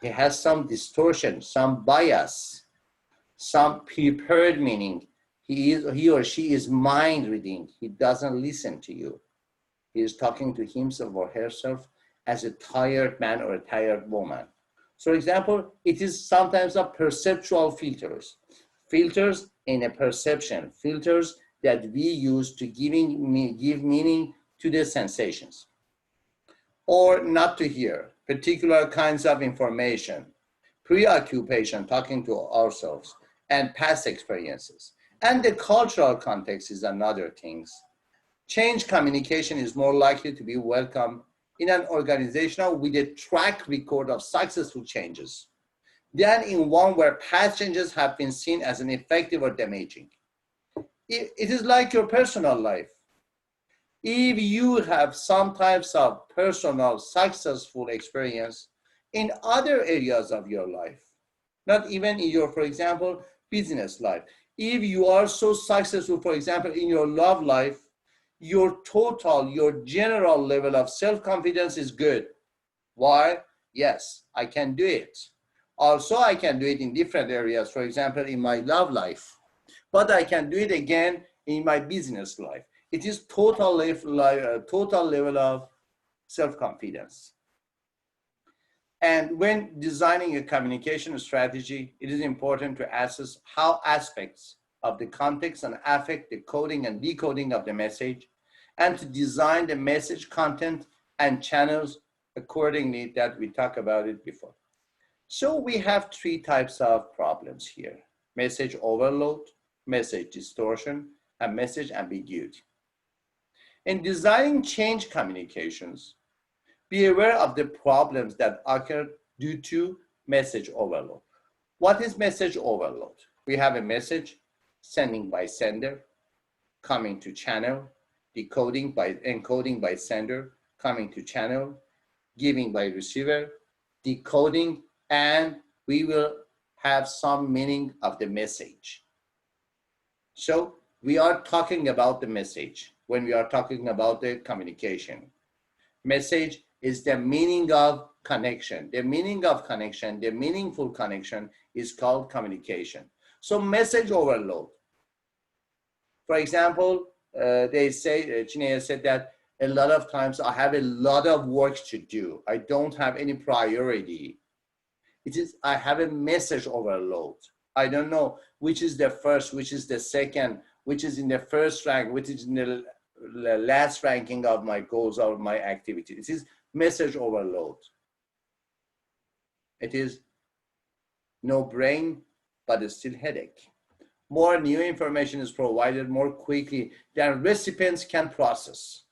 He has some distortion, some bias, some prepared meaning. He or she is mind reading. He doesn't listen to you. He is talking to himself or herself as a tired man or a tired woman. So, for example, it is sometimes a perceptual filters. Filters in a perception, filters that we use to give meaning to the sensations. Or not to hear particular kinds of information, preoccupation, talking to ourselves, and past experiences. And the cultural context is another thing. Change communication is more likely to be welcome in an organization with a track record of successful changes than in one where past changes have been seen as ineffective or damaging. It is like your personal life. If you have some types of personal successful experience in other areas of your life, not even in your, for example, business life. If you are so successful, for example, in your love life, your general level of self-confidence is good. Why? Yes, I can do it. Also, I can do it in different areas, for example, in my love life. But I can do it again in my business life. It is total level of self-confidence. And when designing a communication strategy, it is important to assess how aspects of the context and affect the coding and decoding of the message, and to design the message content and channels accordingly that we talked about it before. So we have three types of problems here: message overload, message distortion, and message ambiguity. In designing change communications, be aware of the problems that occur due to message overload. What is message overload? We have a message sending by sender, coming to channel, encoding by sender, coming to channel, giving by receiver, decoding, and we will have some meaning of the message. So we are talking about the message when we are talking about the communication. Message is the meaning of connection. The meaning of connection, the meaningful connection is called communication. So message overload. For example, they say, Chinea said that a lot of times I have a lot of work to do. I don't have any priority. It is, I have a message overload. I don't know which is the first, which is the second, which is in the first rank, which is in the last ranking of my goals or my activities. It is message overload. It is no brain, but it's still headache. More new information is provided more quickly than recipients can process.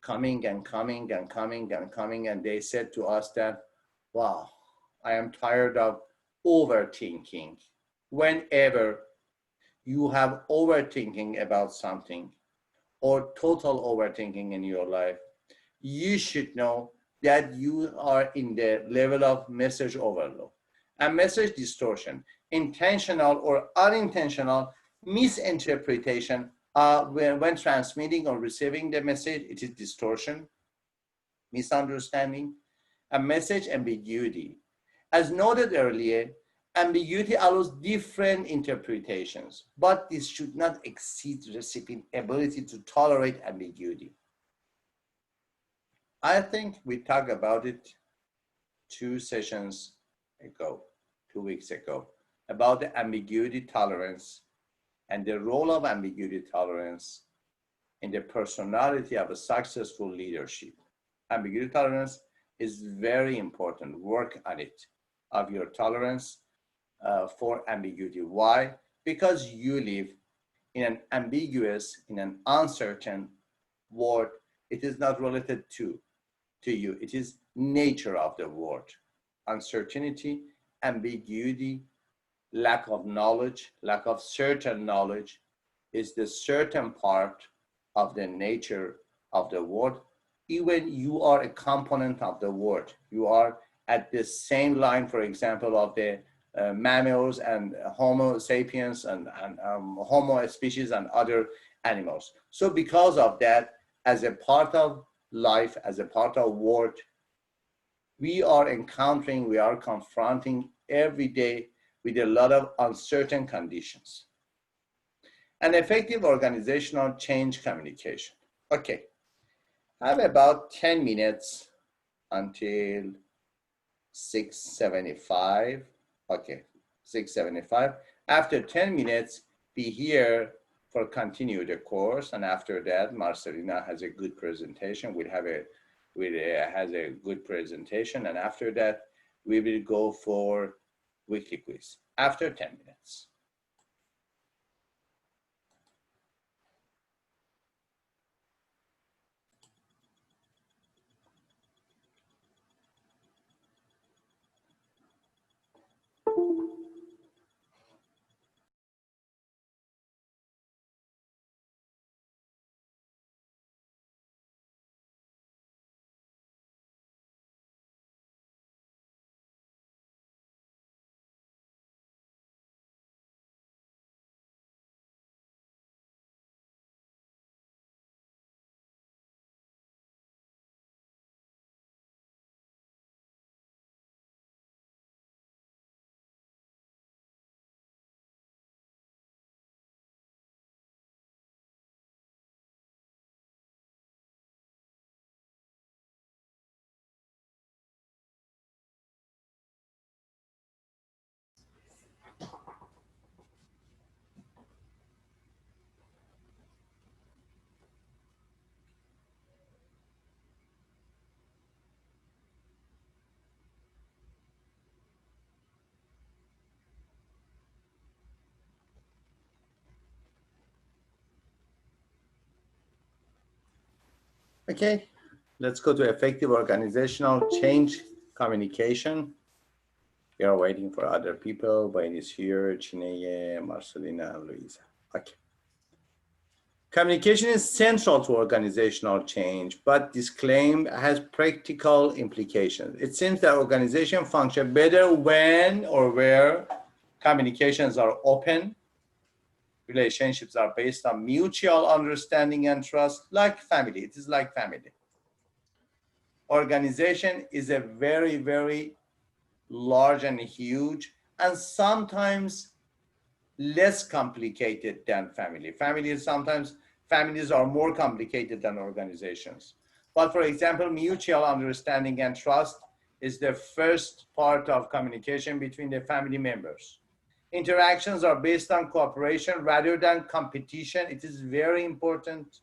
Coming and coming and coming and coming, and they said to us that, wow, I am tired of overthinking. Whenever you have overthinking about something or total overthinking in your life, you should know that you are in the level of message overload and message distortion. Intentional or unintentional misinterpretation when transmitting or receiving the message, it is distortion, misunderstanding, and message ambiguity. As noted earlier, ambiguity allows different interpretations, but this should not exceed the recipient's ability to tolerate ambiguity. I think we talked about it 2 sessions ago, 2 weeks ago, about the ambiguity tolerance and the role of ambiguity tolerance in the personality of a successful leadership. Ambiguity tolerance is very important. Work on it, of your tolerance for ambiguity. Why? Because you live in an ambiguous, in an uncertain world. It is not related to you. It is nature of the world. Uncertainty, ambiguity, lack of knowledge, lack of certain knowledge is the certain part of the nature of the world. Even you are a component of the world. You are at the same line, for example, of the mammals and Homo sapiens and Homo species and other animals. So because of that, as a part of life, as a part of world, we are encountering, we are confronting every day with a lot of uncertain conditions. An effective organizational change communication. Okay, I have about 10 minutes until 6:75. Okay, 6:75. After 10 minutes, be here for continue the course, and after that, Marcelina has a good presentation. Has a good presentation, and after that, we will go for weekly quiz after 10 minutes. Okay, let's go to effective organizational change communication. We are waiting for other people. Wayne is here, Chineye, Marcelina, and Luisa. Okay. Communication is central to organizational change, but this claim has practical implications. It seems that organizations function better when or where communications are open, relationships are based on mutual understanding and trust, like family. It is like family. Organization is a very, very large and huge, and sometimes less complicated than family. Families are more complicated than organizations. But for example, mutual understanding and trust is the first part of communication between the family members. Interactions are based on cooperation rather than competition. It is very important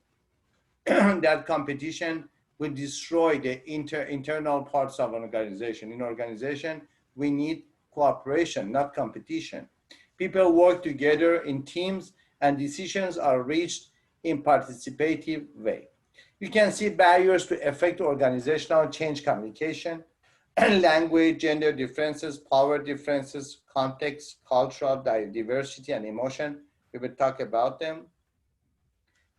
that competition will destroy the internal parts of an organization. In organization, we need cooperation, not competition. People work together in teams and decisions are reached in participative way. You can see barriers to effective organizational change communication, language, gender differences, power differences, context, cultural diversity, and emotion. We will talk about them.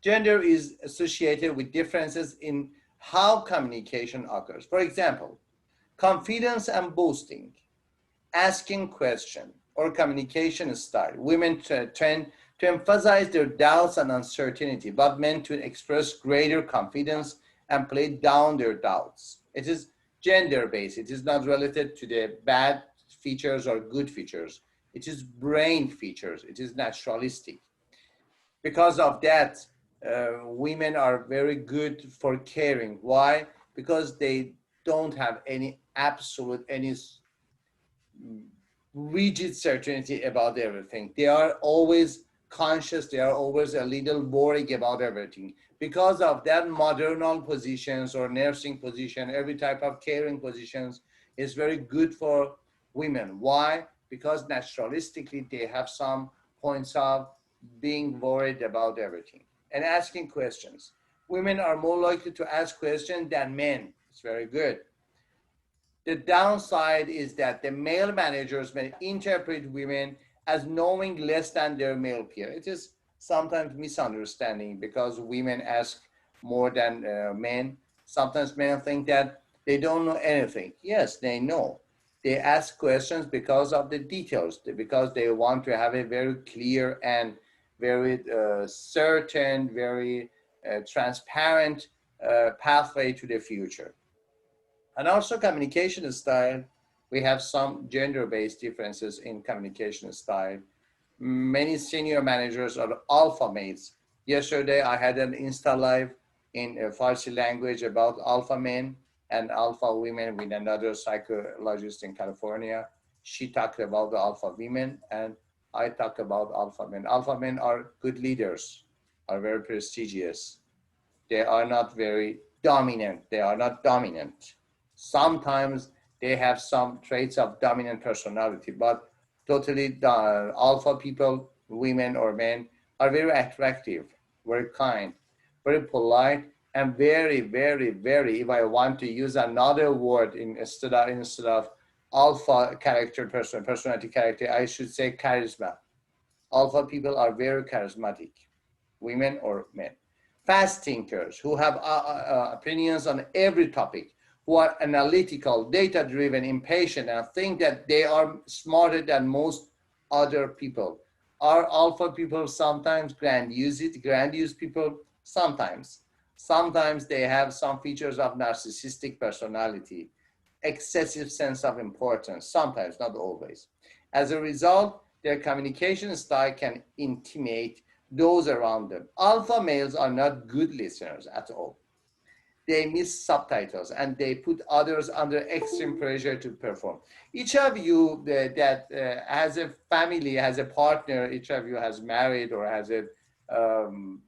Gender is associated with differences in how communication occurs. For example, confidence and boasting, asking questions, or communication style. Women tend to emphasize their doubts and uncertainty, but men to express greater confidence and play down their doubts. It is gender-based. It is not related to the bad features or good features. It is brain features. It is naturalistic. Because of that, women are very good for caring. Why? Because they don't have any rigid certainty about everything. They are always conscious. They are always a little worried about everything. Because of that, maternal positions or nursing position, every type of caring positions is very good for women. Why? Because naturalistically, they have some points of being worried about everything and asking questions. Women are more likely to ask questions than men. It's very good. The downside is that the male managers may interpret women as knowing less than their male peer. It is sometimes misunderstanding because women ask more than men. Sometimes men think that they don't know anything. Yes, they know. They ask questions because of the details, because they want to have a very clear and very certain, very transparent pathway to the future. And also communication style, we have some gender-based differences in communication style. Many senior managers are alpha males. Yesterday, I had an Insta Live in Farsi language about alpha men and alpha women with another psychologist in California. She talked about the alpha women and I talk about alpha men. Alpha men are good leaders, are very prestigious. They are not very dominant. They are not dominant. Sometimes they have some traits of dominant personality, but totally alpha people, women or men, are very attractive, very kind, very polite, and very, very, very, if I want to use another word instead of alpha character, personality character, I should say charisma. Alpha people are very charismatic, women or men. Fast thinkers who have opinions on every topic, who are analytical, data-driven, impatient, and think that they are smarter than most other people. Are alpha people sometimes grandiose people? Sometimes. Sometimes they have some features of narcissistic personality, excessive sense of importance, sometimes, not always. As a result, their communication style can intimidate those around them. Alpha males are not good listeners at all. They miss subtitles and they put others under extreme pressure to perform. Each of you that has a family, has a partner, each of you has married or has a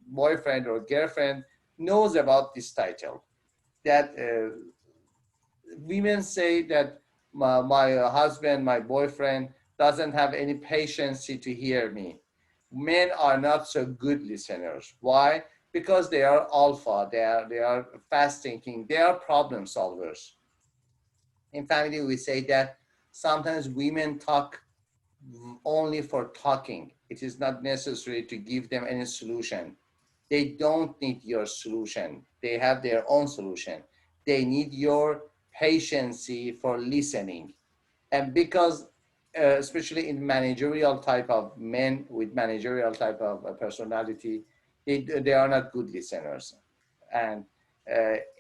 boyfriend or girlfriend knows about this title. That women say that my husband, my boyfriend doesn't have any patience to hear me. Men are not so good listeners. Why? because they are alpha, they are fast thinking, they are problem solvers. In family, we say that sometimes women talk only for talking. It is not necessary to give them any solution. They don't need your solution. They have their own solution. They need your patience for listening. And because, especially in managerial type of men with managerial type of personality, they are not good listeners. And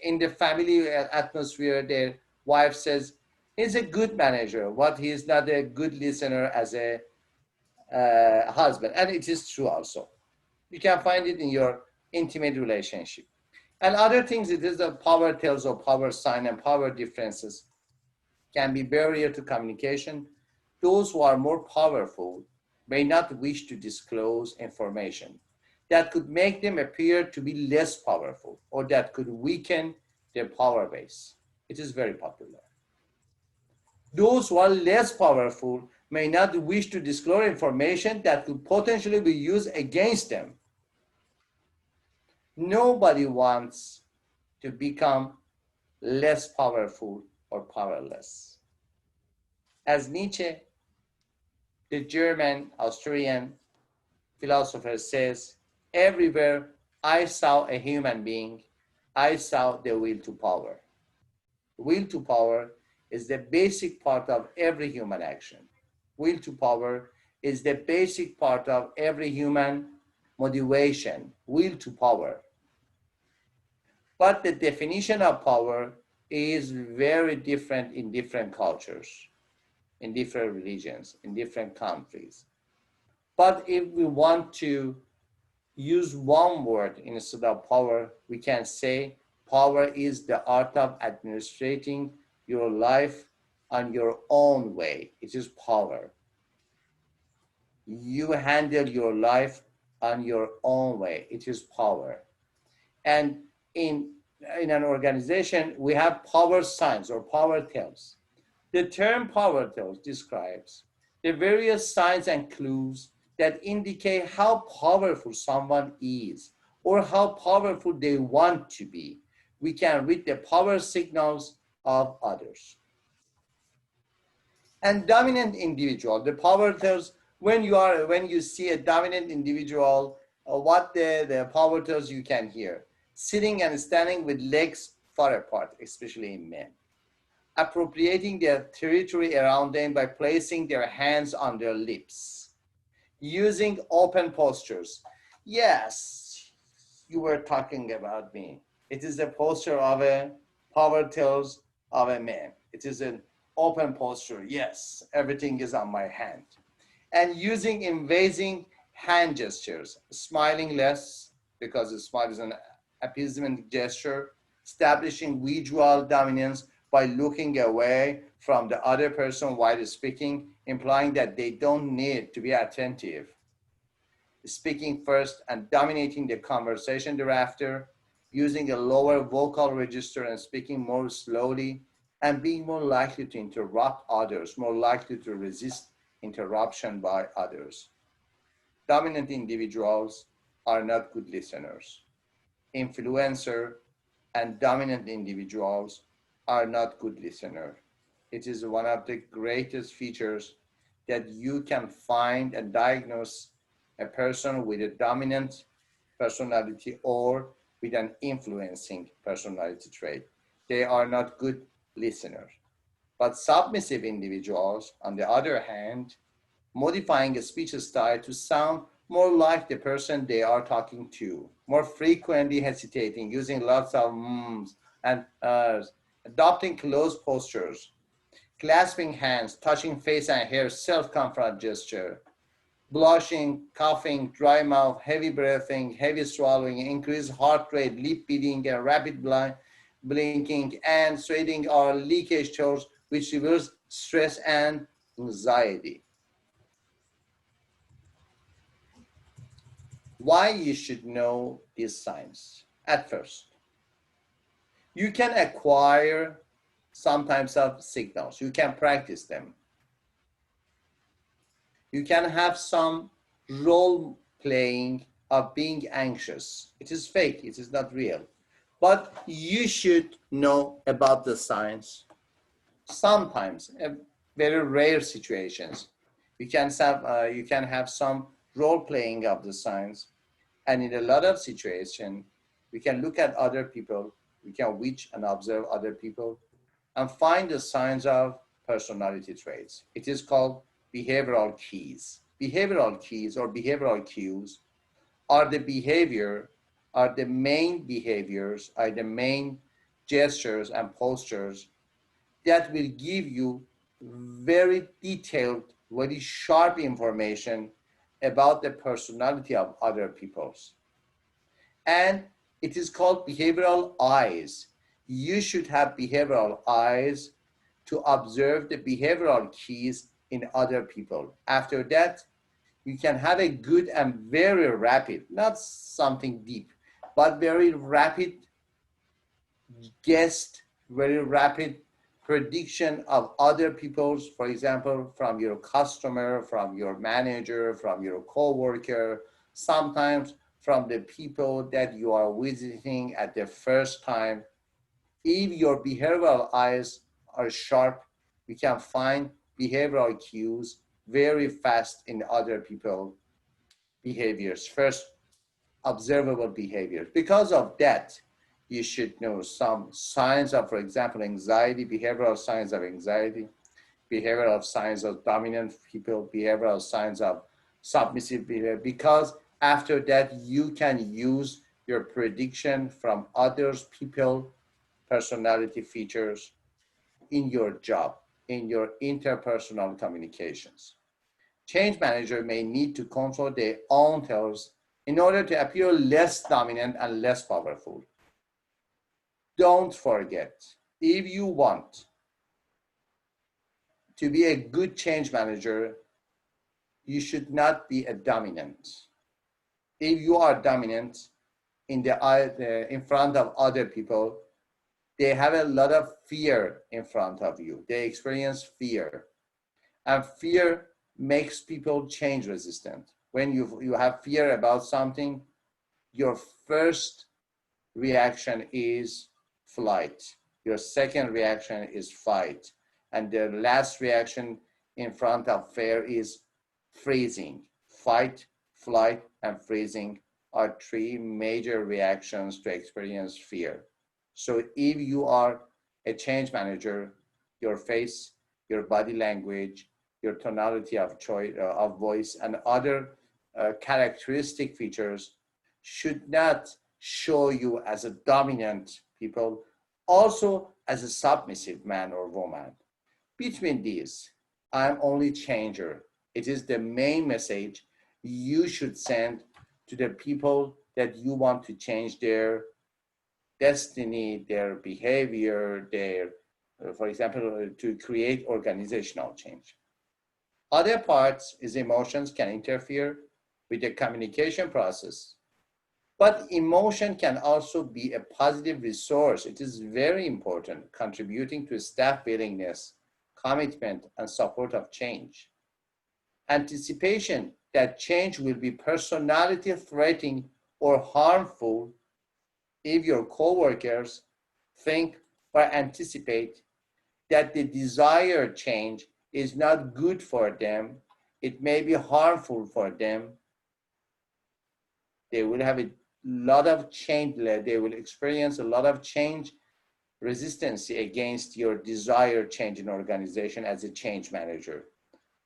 in the family atmosphere, their wife says, he's a good manager, but he's not a good listener as a husband. And it is true also. You can find it in your intimate relationship. And other things, it is the power tells or power sign and power differences can be barrier to communication. Those who are more powerful may not wish to disclose information that could make them appear to be less powerful or that could weaken their power base. It is very popular. Those who are less powerful may not wish to disclose information that could potentially be used against them. Nobody wants to become less powerful or powerless. As Nietzsche, the German Austrian philosopher, says, everywhere I saw a human being, I saw the will to power. Will to power is the basic part of every human action. Will to power is the basic part of every human motivation, will to power. But the definition of power is very different in different cultures, in different religions, in different countries. But if we want to use one word instead of power, we can say power is the art of administrating your life on your own way. It is power. You handle your life on your own way. It is power. And in an organization, we have power signs or power tells. The term power tells describes the various signs and clues that indicate how powerful someone is or how powerful they want to be. We can read the power signals of others. And dominant individual, the power tells when you see a dominant individual, what the power tells you can hear. Sitting and standing with legs far apart, especially in men. Appropriating their territory around them by placing their hands on their lips. Using open postures. Yes, you were talking about me. It is the posture of a power tells of a man. It is an open posture. Yes, everything is on my hand. And using invading hand gestures, smiling less because the smile is an appeasement gesture, establishing visual dominance by looking away from the other person while speaking, implying that they don't need to be attentive. Speaking first and dominating the conversation thereafter, using a lower vocal register and speaking more slowly, and being more likely to interrupt others, more likely to resist interruption by others. Dominant individuals are not good listeners. Influencer and dominant individuals are not good listeners. It is one of the greatest features that you can find and diagnose a person with a dominant personality or with an influencing personality trait. They are not good listeners. But submissive individuals, on the other hand, modifying a speech style to sound more like the person they are talking to, more frequently hesitating, using lots of mms and adopting close postures, clasping hands, touching face and hair, self-confront gesture, blushing, coughing, dry mouth, heavy breathing, heavy swallowing, increased heart rate, lip beating, and rapid blinking, and sweating or leakage toes, which reverse stress and anxiety. Why you should know these signs? At first, you can acquire some types of signals. You can practice them. You can have some role playing of being anxious. It is fake, it is not real. But you should know about the signs. Sometimes, in very rare situations, you can have some role playing of the signs. And in a lot of situations, we can look at other people, we can watch and observe other people and find the signs of personality traits. It is called behavioral keys. Behavioral keys or behavioral cues are the main behaviors, are the main gestures and postures that will give you very detailed, very sharp information about the personality of other people's. And it is called behavioral eyes. You should have behavioral eyes to observe the behavioral keys in other people. After that, you can have a good and very rapid, not something deep, but very rapid guess, very rapid prediction of other people's, for example, from your customer, from your manager, from your coworker, sometimes from the people that you are visiting at the first time. If your behavioral eyes are sharp, you can find behavioral cues very fast in other people's behaviors, first observable behaviors. Because of that, you should know some signs of, for example, anxiety, behavioral signs of anxiety, behavioral signs of dominant people, behavioral signs of submissive behavior, because after that, you can use your prediction from others, people, personality features in your job, in your interpersonal communications. Change manager may need to control their own thoughts in order to appear less dominant and less powerful. Don't forget, if you want to be a good change manager, you should not be a dominant. If you are dominant in front of other people, they have a lot of fear in front of you. They experience fear. And fear makes people change resistant. When you have fear about something, your first reaction is flight. Your second reaction is fight. And the last reaction in front of fear is freezing. Fight, flight, and freezing are three major reactions to experience fear. So if you are a change manager, your face, your body language, your tonality of voice, and other characteristic features should not show you as a dominant people, also as a submissive man or woman. Between these, I'm only changer. It is the main message you should send to the people that you want to change their destiny, their behavior, their, for example, to create organizational change. Other parts is emotions can interfere with the communication process, but emotion can also be a positive resource. It is very important, contributing to staff willingness, commitment, and support of change. Anticipation that change will be personality threatening or harmful if your coworkers think or anticipate that the desired change is not good for them, it may be harmful for them, they will have a lot of change, they will experience a lot of change resistance against your desired change in organization as a change manager.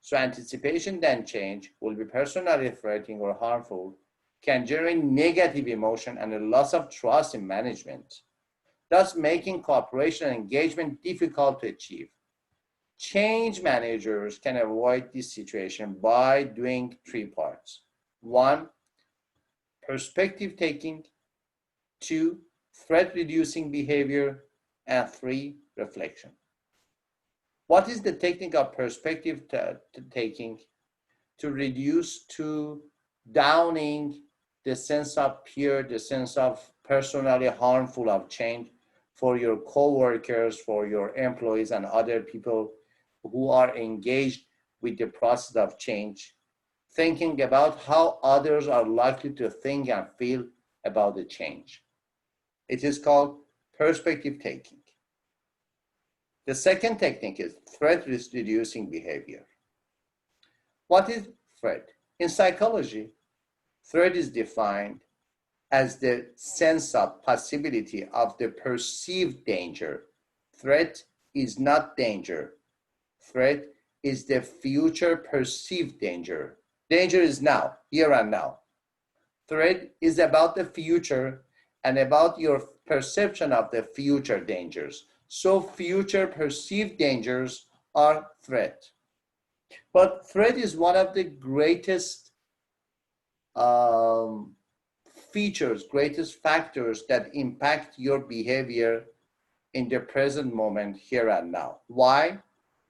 So anticipation that change will be personally threatening or harmful can generate negative emotion and a loss of trust in management, thus making cooperation and engagement difficult to achieve. Change managers can avoid this situation by doing three parts. 1, perspective taking. 2, threat reducing behavior. And 3, reflection. What is the technique of perspective taking to reduce to downing the sense of fear, the sense of personally harmful of change for your coworkers, for your employees and other people who are engaged with the process of change? thinking about how others are likely to think and feel about the change. It is called perspective taking. The second technique is threat reducing behavior. What is threat? In psychology, threat is defined as the sense of possibility of the perceived danger. Threat is not danger. Threat is the future perceived danger. Danger is now, here and now. Threat is about the future and about your perception of the future dangers. So future perceived dangers are threat. But threat is one of the greatest features, greatest factors that impact your behavior in the present moment, here and now. Why?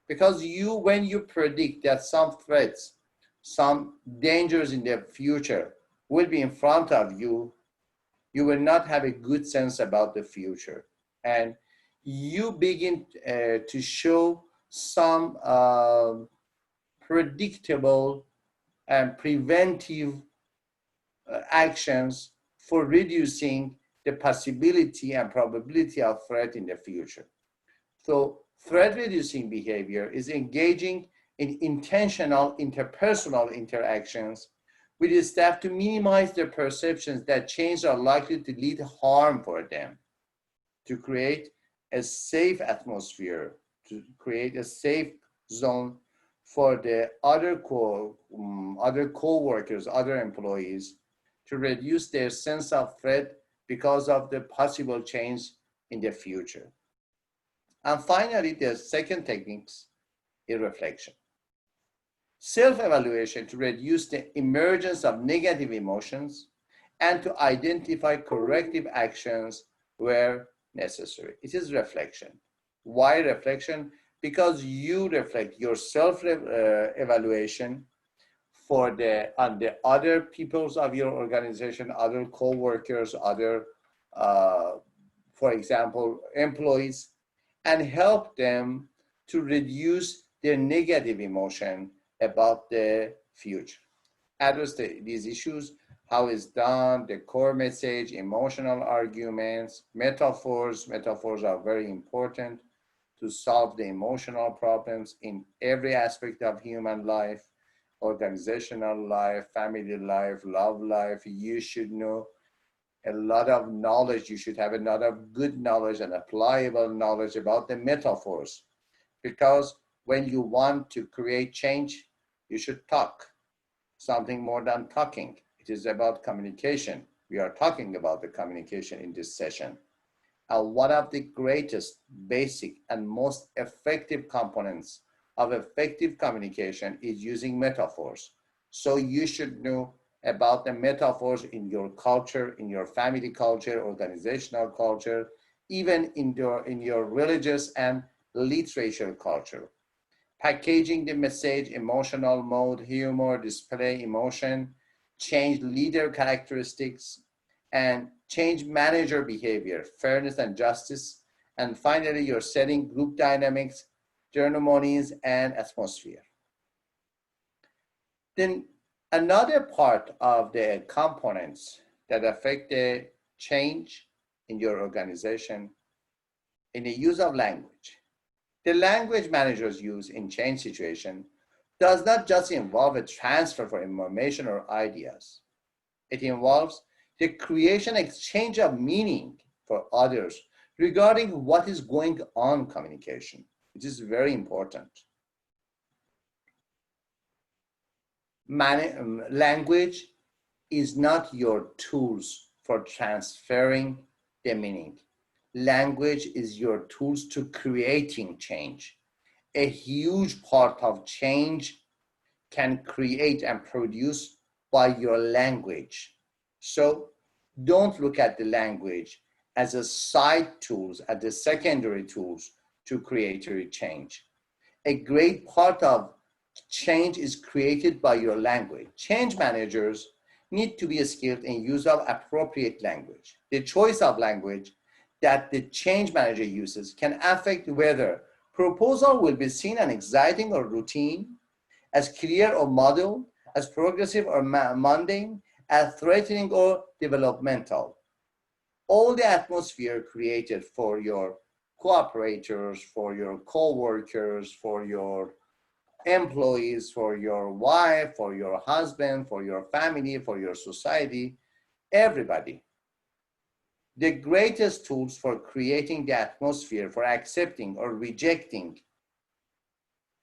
Because when you predict that some threats, some dangers in the future will be in front of you, you will not have a good sense about the future. And you begin to show some predictable and preventive actions for reducing the possibility and probability of threat in the future. So threat reducing behavior is engaging in intentional interpersonal interactions with the staff to minimize their perceptions that change are likely to lead harm for them, to create a safe atmosphere, to create a safe zone for the other co-workers, other employees, to reduce their sense of threat because of the possible change in the future. And finally, the second technique is reflection. Self-evaluation to reduce the emergence of negative emotions and to identify corrective actions where necessary. It is reflection. Why reflection? Because you reflect your self-evaluation on the other peoples of your organization, other co-workers, other, for example, employees, and help them to reduce their negative emotion about the future. Address these issues, how it's done, the core message, emotional arguments, metaphors. Metaphors are very important to solve the emotional problems in every aspect of human life, organizational life, family life, love life. You should know a lot of knowledge. You should have a lot of good knowledge and applicable knowledge about the metaphors, because when you want to create change, you should talk. Something more than talking. It is about communication. We are talking about the communication in this session. And one of the greatest, basic, and most effective components of effective communication is using metaphors. So you should know about the metaphors in your culture, in your family culture, organizational culture, even in your religious and literature culture. Packaging the message, emotional mode, humor, display emotion, change leader characteristics, and change manager behavior, fairness and justice. And finally, you're setting group dynamics, ceremonies, and atmosphere. Then another part of the components that affect the change in your organization in the use of language. The language managers use in change situation does not just involve a transfer for information or ideas. It involves the creation, exchange of meaning for others regarding what is going on in communication. It is very important. Language is not your tools for transferring the meaning. Language is your tools to creating change. A huge part of change can create and produce by your language. So don't look at the language as a side tools, as the secondary tools to create a change. A great part of change is created by your language. Change managers need to be skilled in use of appropriate language. The choice of language that the change manager uses can affect whether proposal will be seen as exciting or routine, as clear or model, as progressive or mundane, as threatening or developmental. All the atmosphere created for your cooperators, for your co-workers, for your employees, for your wife, for your husband, for your family, for your society, everybody. The greatest tools for creating the atmosphere for accepting or rejecting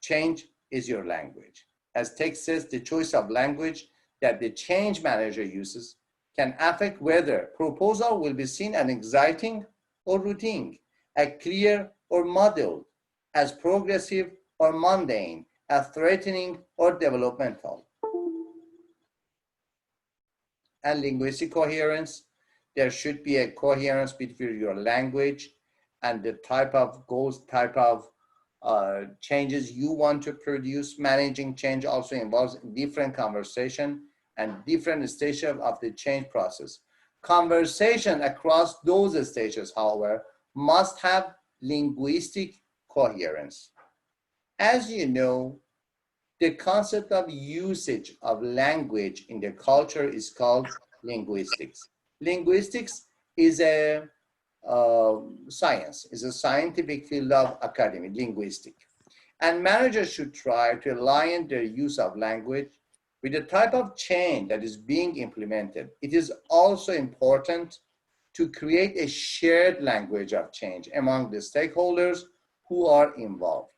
change is your language. As text says, the choice of language that the change manager uses can affect whether proposal will be seen as exciting or routine, as clear or muddled, as progressive or mundane, as threatening or developmental. And linguistic coherence, there should be a coherence between your language and the type of goals, type of changes you want to produce. Managing change also involves different conversation and different stages of the change process. Conversation across those stages, however, must have linguistic coherence. As you know, the concept of usage of language in the culture is called linguistics. Linguistics is a science, is a scientific field of academy, linguistic. And managers should try to align their use of language with the type of change that is being implemented. It is also important to create a shared language of change among the stakeholders who are involved.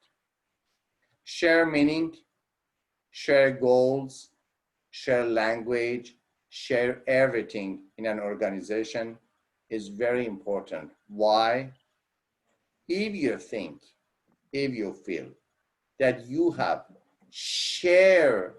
Share meaning, share goals, share language, share everything in an organization is very important. Why? If you think, if you feel that you have share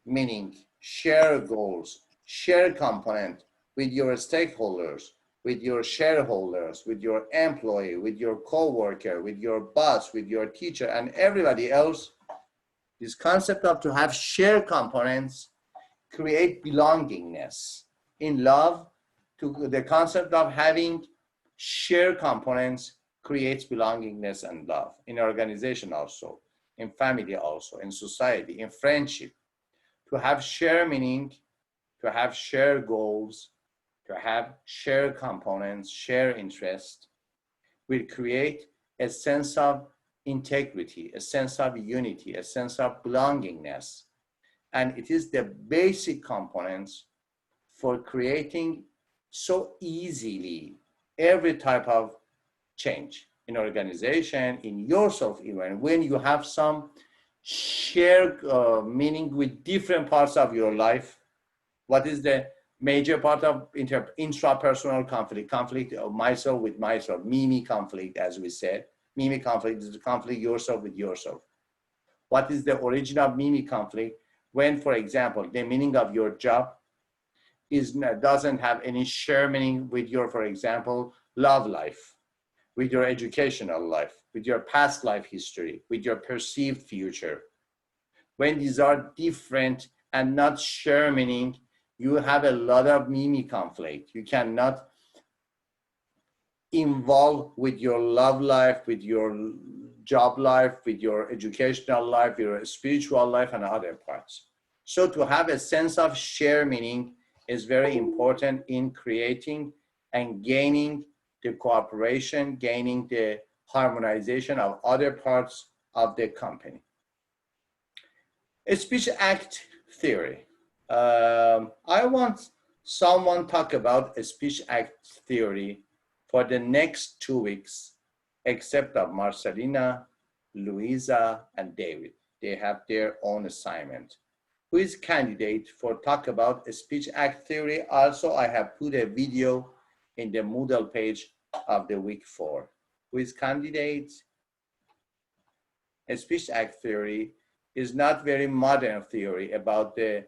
meaning, share goals, share component with your stakeholders, with your shareholders, with your employee, with your coworker, with your boss, with your teacher, and everybody else, this concept of to have share components create belongingness. In love, to the concept of having share components creates belongingness and love. In organization also, in family also, in society, in friendship. To have share meaning, to have share goals, to have share components, share interest, will create a sense of integrity, a sense of unity, a sense of belongingness. And it is the basic components for creating so easily every type of change in organization, in yourself even, when you have some shared meaning with different parts of your life. What is the major part of intrapersonal conflict? Conflict of myself with myself, me conflict, as we said. Me conflict is the conflict yourself with yourself. What is the origin of me conflict? When, for example, the meaning of your job doesn't have any share meaning with your, for example, love life, with your educational life, with your past life history, with your perceived future. When these are different and not share meaning, you have a lot of me conflict. You cannot involve with your love life, with your job life, with your educational life, your spiritual life, and other parts. So to have a sense of share meaning is very important in creating and gaining the cooperation, gaining the harmonization of other parts of the company. A speech act theory. I want someone talk about a speech act theory for the next 2 weeks, except of Marcelina, Louisa, and David. They have their own assignment. Who is candidate for talk about a speech act theory? Also, I have put a video in the Moodle page of the week 4. Who is candidate? A speech act theory is not very modern theory about the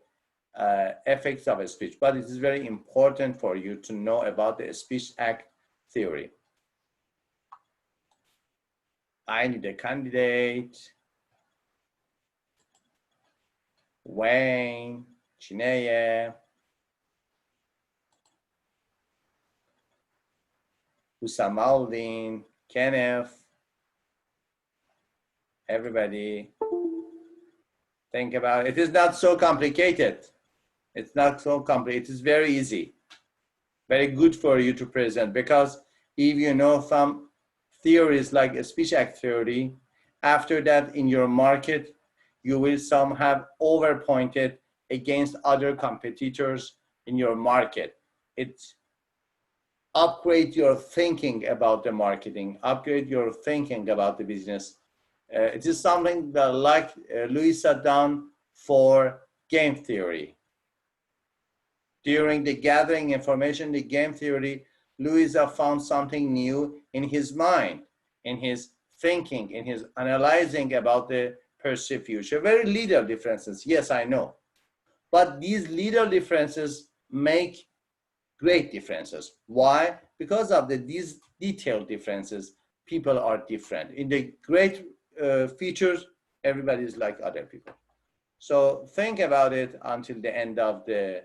effects of a speech, but it is very important for you to know about the speech act theory. I need a candidate. Wayne, Chineye, Husamaldin, Kenneth, everybody. Think about it. It is not so complicated. It's not so complicated. It is very easy. Very good for you to present, because if you know some theories like a speech act theory, after that in your market, you will some have overpointed against other competitors in your market. It upgrade your thinking about the marketing, upgrade your thinking about the business. It is something that like Louisa done for game theory. During the gathering information, the game theory, Louisa found something new in his mind, in his thinking, in his analyzing about the perceived future. Very little differences, yes, I know. But these little differences make great differences. Why? Because of these detailed differences, people are different. In the great features, everybody is like other people. So think about it until the end of the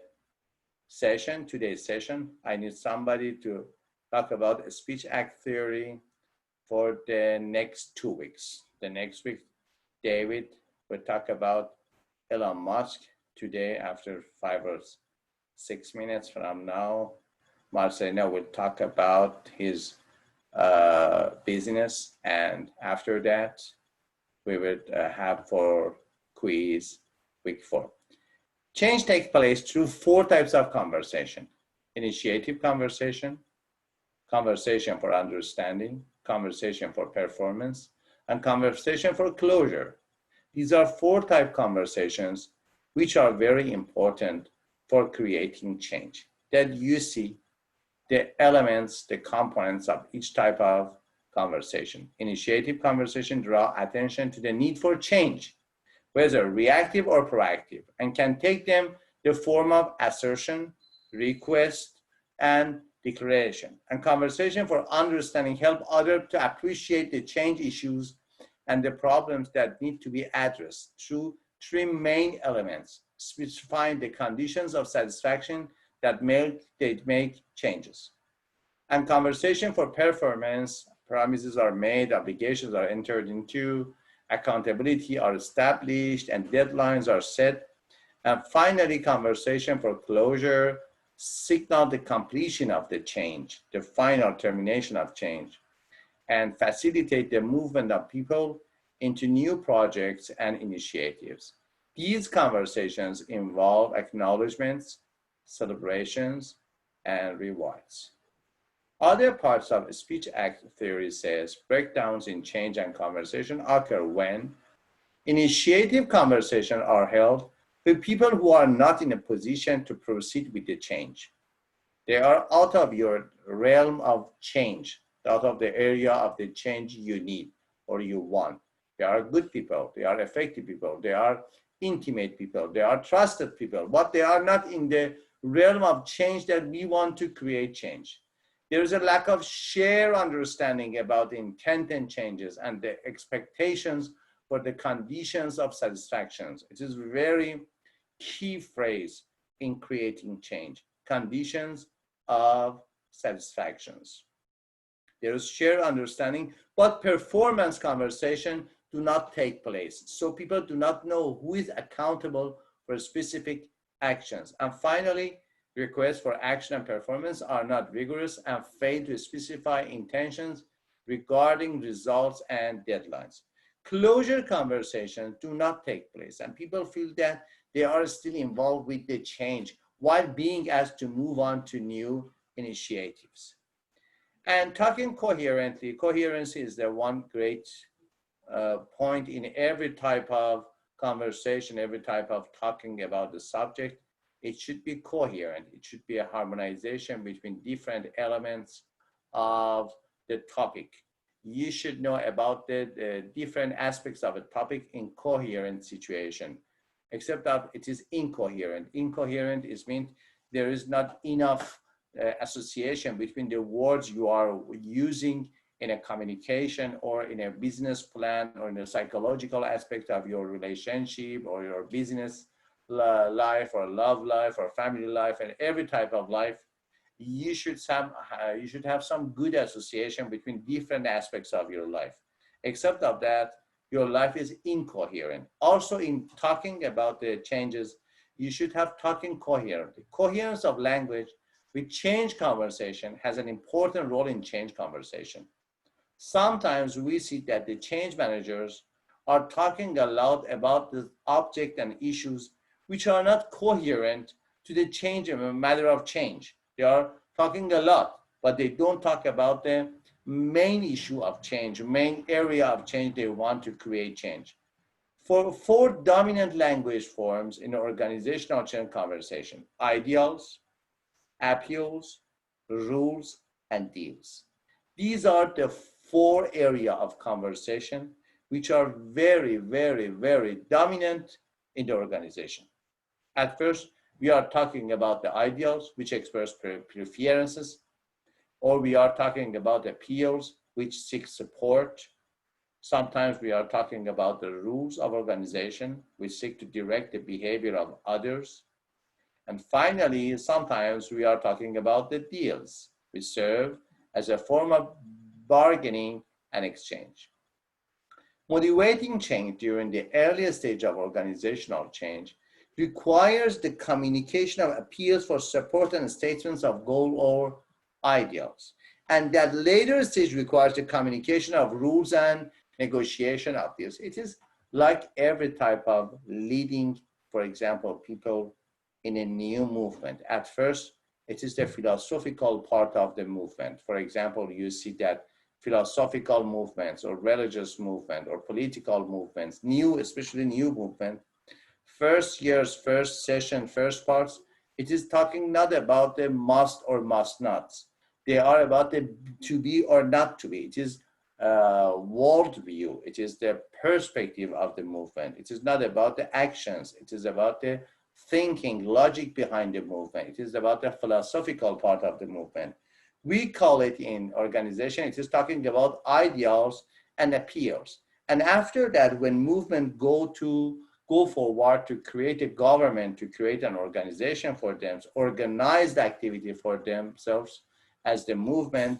session, today's session. I need somebody to talk about a speech act theory for the next 2 weeks. The next week, David will talk about Elon Musk. Today, after 5 or 6 minutes from now, Marcelino will talk about his business, and after that, we will have for quiz week 4. Change takes place through 4 types of conversation: initiative conversation, conversation for understanding, conversation for performance, and conversation for closure. These are 4 type conversations which are very important for creating change. That you see the elements, the components of each type of conversation. Initiative conversation draw attention to the need for change, whether reactive or proactive, and can take them the form of assertion, request, and declaration. And conversation for understanding help others to appreciate the change issues and the problems that need to be addressed through 3 main elements, specifying the conditions of satisfaction that make changes. And conversation for performance, promises are made, obligations are entered into, accountability are established, and deadlines are set. And finally, conversation for closure signal the completion of the change, the final termination of change, and facilitate the movement of people into new projects and initiatives. These conversations involve acknowledgements, celebrations, and rewards. Other parts of speech act theory says breakdowns in change and conversation occur when initiative conversations are held with people who are not in a position to proceed with the change. They are out of your realm of change, out of the area of the change you need or you want. They are good people, they are effective people, they are intimate people, they are trusted people, but they are not in the realm of change that we want to create change. There is a lack of shared understanding about the intent and changes and the expectations for the conditions of satisfactions. It is a very key phrase in creating change, conditions of satisfactions. There is shared understanding, but performance conversation do not take place. So people do not know who is accountable for specific actions. And finally, requests for action and performance are not rigorous and fail to specify intentions regarding results and deadlines. Closure conversations do not take place, and people feel that they are still involved with the change while being asked to move on to new initiatives. And talking coherently, coherence is the one great point in every type of conversation, every type of talking about the subject. It should be coherent. It should be a harmonization between different elements of the topic. You should know about the different aspects of a topic in coherent situation, except that it is incoherent. Incoherent is means there is not enough association between the words you are using in a communication or in a business plan or in a psychological aspect of your relationship or your business life or love life or family life and every type of life. You should have some good association between different aspects of your life. Except of that, your life is incoherent. Also, in talking about the changes, you should have talking coherently. Coherence of language with change conversation has an important role in change conversation. Sometimes we see that the change managers are talking a lot about the object and issues which are not coherent to the change matter of change. They are talking a lot, but they don't talk about the main issue of change, main area of change they want to create change. For four dominant language forms in organizational change conversation: ideals, appeals, rules, and deals. These are the four areas of conversation which are very, very, very dominant in the organization. At first, we are talking about the ideals, which express preferences, or we are talking about appeals, which seek support. Sometimes we are talking about the rules of organization, which seek to direct the behavior of others. And finally, sometimes we are talking about the deals, which serve as a form of bargaining and exchange. Motivating change during the earliest stage of organizational change requires the communication of appeals for support and statements of goal or ideals. And that later stage requires the communication of rules and negotiation of deals. It is like every type of leading, for example, people in a new movement. At first, it is the philosophical part of the movement. For example, you see that philosophical movements or religious movement or political movements, new, especially new movement, first years, first session, first parts, it is talking not about the must or must nots. They are about the to be or not to be. It is world view. It is the perspective of the movement. It is not about the actions. It is about the thinking, logic behind the movement. It is about the philosophical part of the movement. We call it in organization, it is talking about ideals and appeals. And after that, when movement go forward to create a government, to create an organization for them, organized activity for themselves as the movement,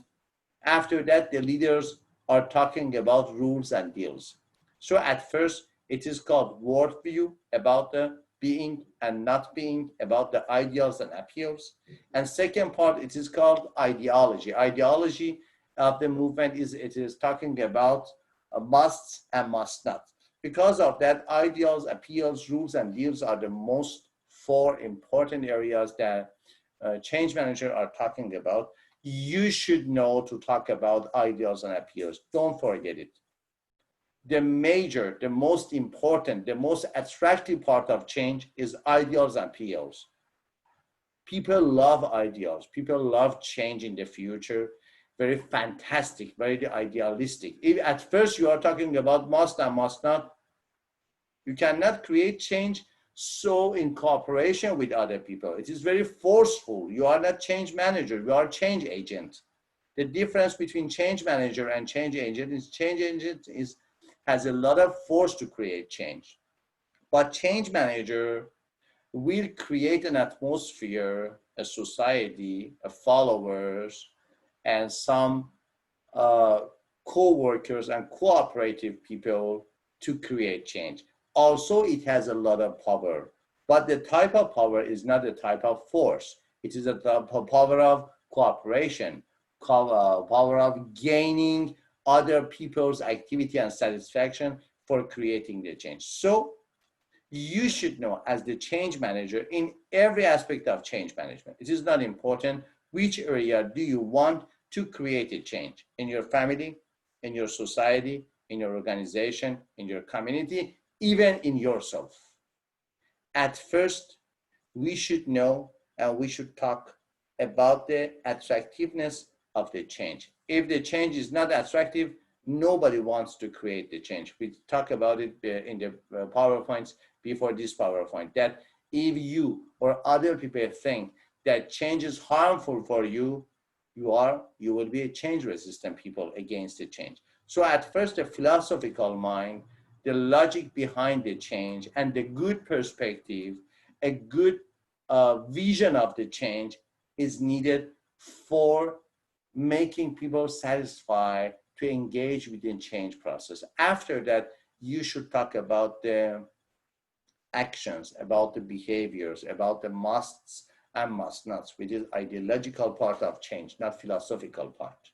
after that, the leaders are talking about rules and deals. So at first, it is called worldview, about the being and not being, about the ideals and appeals. And second part, it is called ideology. Ideology of the movement it is talking about musts and must not. Because of that, ideals, appeals, rules, and deals are the most four important areas that change managers are talking about. You should know to talk about ideals and appeals. Don't forget it. The major, the most important, the most attractive part of change is ideals and appeals. People love ideals. People love change in the future. Very fantastic, very idealistic. If at first you are talking about must and must not, you cannot create change so in cooperation with other people. It is very forceful. You are not change manager, you are change agent. The difference between change manager and change agent is change agent has a lot of force to create change. But change manager will create an atmosphere, a society, a followers, and some co-workers and cooperative people to create change. Also, it has a lot of power, but the type of power is not a type of force. It is a type of power of cooperation, power of gaining other people's activity and satisfaction for creating the change. So you should know as the change manager in every aspect of change management, it is not important which area do you want to create a change in your family, in your society, in your organization, in your community, even in yourself. At first, we should know and we should talk about the attractiveness of the change. If the change is not attractive, nobody wants to create the change. We talk about it in the PowerPoints before this PowerPoint, that if you or other people think that change is harmful for you, you will be a change resistant people against the change. So at first, the philosophical mind, the logic behind the change, and the good perspective, a good vision of the change is needed for making people satisfied to engage within change process. After that, you should talk about the actions, about the behaviors, about the musts and must nots, which is ideological part of change, not philosophical part.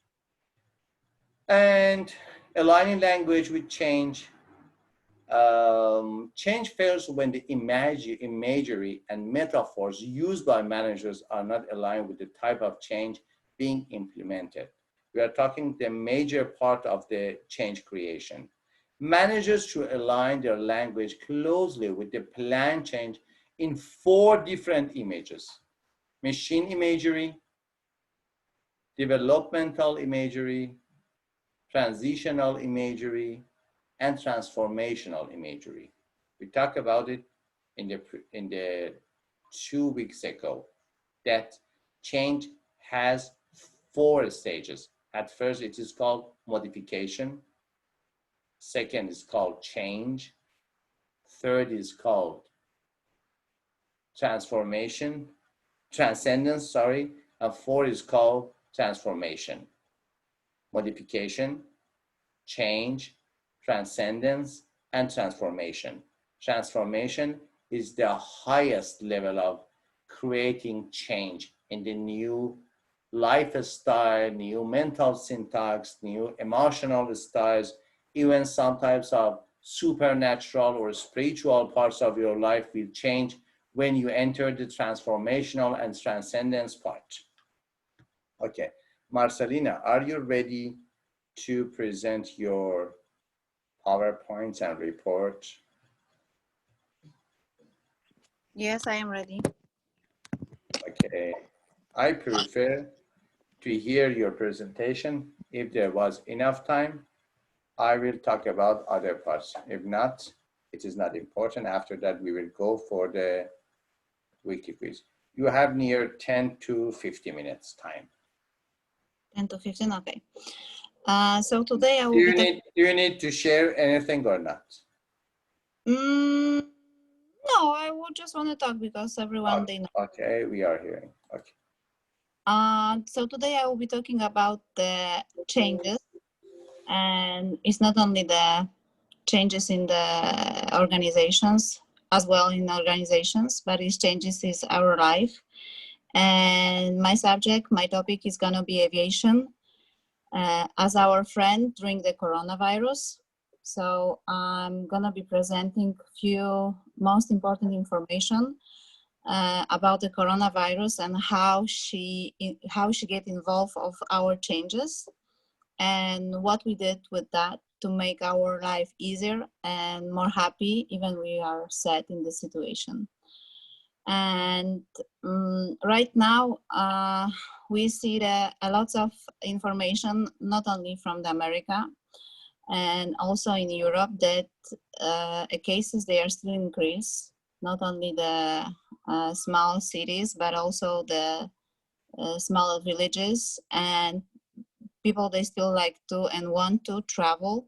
And aligning language with change. Change fails when the imagery and metaphors used by managers are not aligned with the type of change being implemented. We are talking the major part of the change creation. Managers should align their language closely with the planned change in 4 different images: machine imagery, developmental imagery, transitional imagery, and transformational imagery. We talked about it in the 2 weeks ago, that change has 4 stages. At first, it is called modification. Second is called change. Third is called transcendence, sorry. And 4 is called transformation. Modification, change, transcendence, and transformation. Transformation is the highest level of creating change in the new lifestyle, new mental syntax, new emotional styles, even some types of supernatural or spiritual parts of your life will change when you enter the transformational and transcendence part. Okay, Marcelina, are you ready to present your PowerPoints and report? Yes, I am ready. Okay, I prefer to hear your presentation. If there was enough time, I will talk about other parts. If not, it is not important. After that, we will go for the weekly quiz. You have near 10 to 50 minutes time. 10 to 15, okay. So today I will Do you need to share anything or not? No, I would just want to talk because everyone they know. Okay, we are hearing. Okay. So today I will be talking about the changes, and it's not only the changes in the organizations as well in organizations, but it's changes is our life. And my topic is gonna be aviation as our friend during the coronavirus. So I'm gonna be presenting few most important information about the coronavirus and how she get involved of our changes and what we did with that to make our life easier and more happy even we are sad in the situation. And right now we see a lot of information not only from the America and also in Europe that cases they are still increased, not only the small cities but also the smaller villages, and people they still like to and want to travel,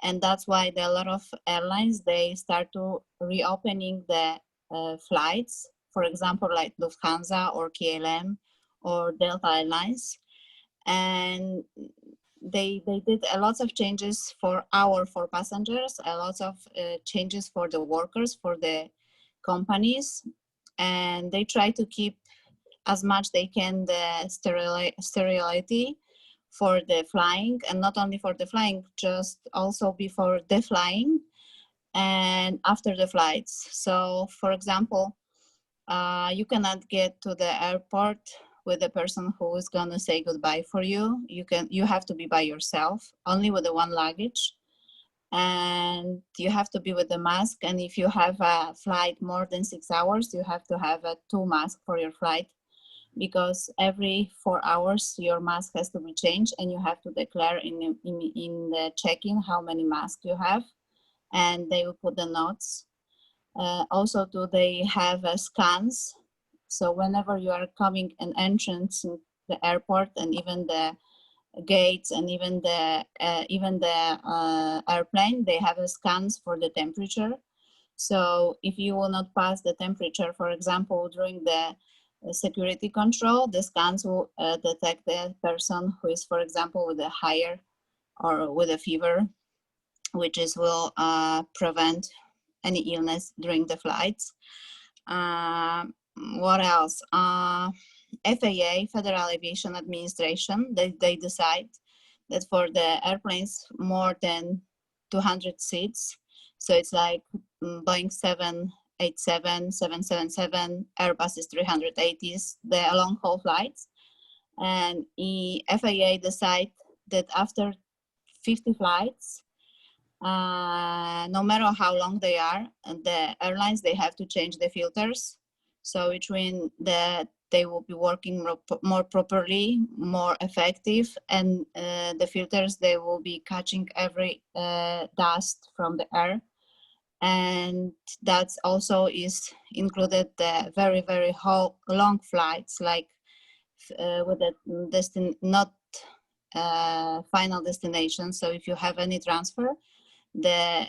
and that's why a lot of airlines they start to reopening the flights, for example like Lufthansa or KLM or Delta Airlines, and they did a lot of changes for passengers, a lot of changes for the workers, for the companies, and they try to keep as much they can the sterility for the flying, and not only for the flying, just also before the flying and after the flights. So for example, you cannot get to the airport with the person who is gonna say goodbye for you. You have to be by yourself, only with the one luggage, and you have to be with the mask. And if you have a flight more than 6 hours, you have to have 2 masks for your flight, because every 4 hours your mask has to be changed, and you have to declare in the check-in how many masks you have, and they will put the notes. Also, they have scans. So whenever you are coming an entrance in the airport, and even the gates, and even the airplane, they have scans for the temperature. So if you will not pass the temperature, for example, during the security control, the scans will detect the person who is, for example, with a higher or with a fever. which is will prevent any illness during the flights. What else? FAA, Federal Aviation Administration, they decide that for the airplanes more than 200 seats, so it's like Boeing 787, 777, Airbus is 380s, the long haul flights. And the FAA decide that after 50 flights, no matter how long they are, the airlines, they have to change the filters. So which means that they will be working more properly, more effective, and the filters, they will be catching every dust from the air. And that's also is included the very, very long flights, like with the not final destination. So if you have any transfer,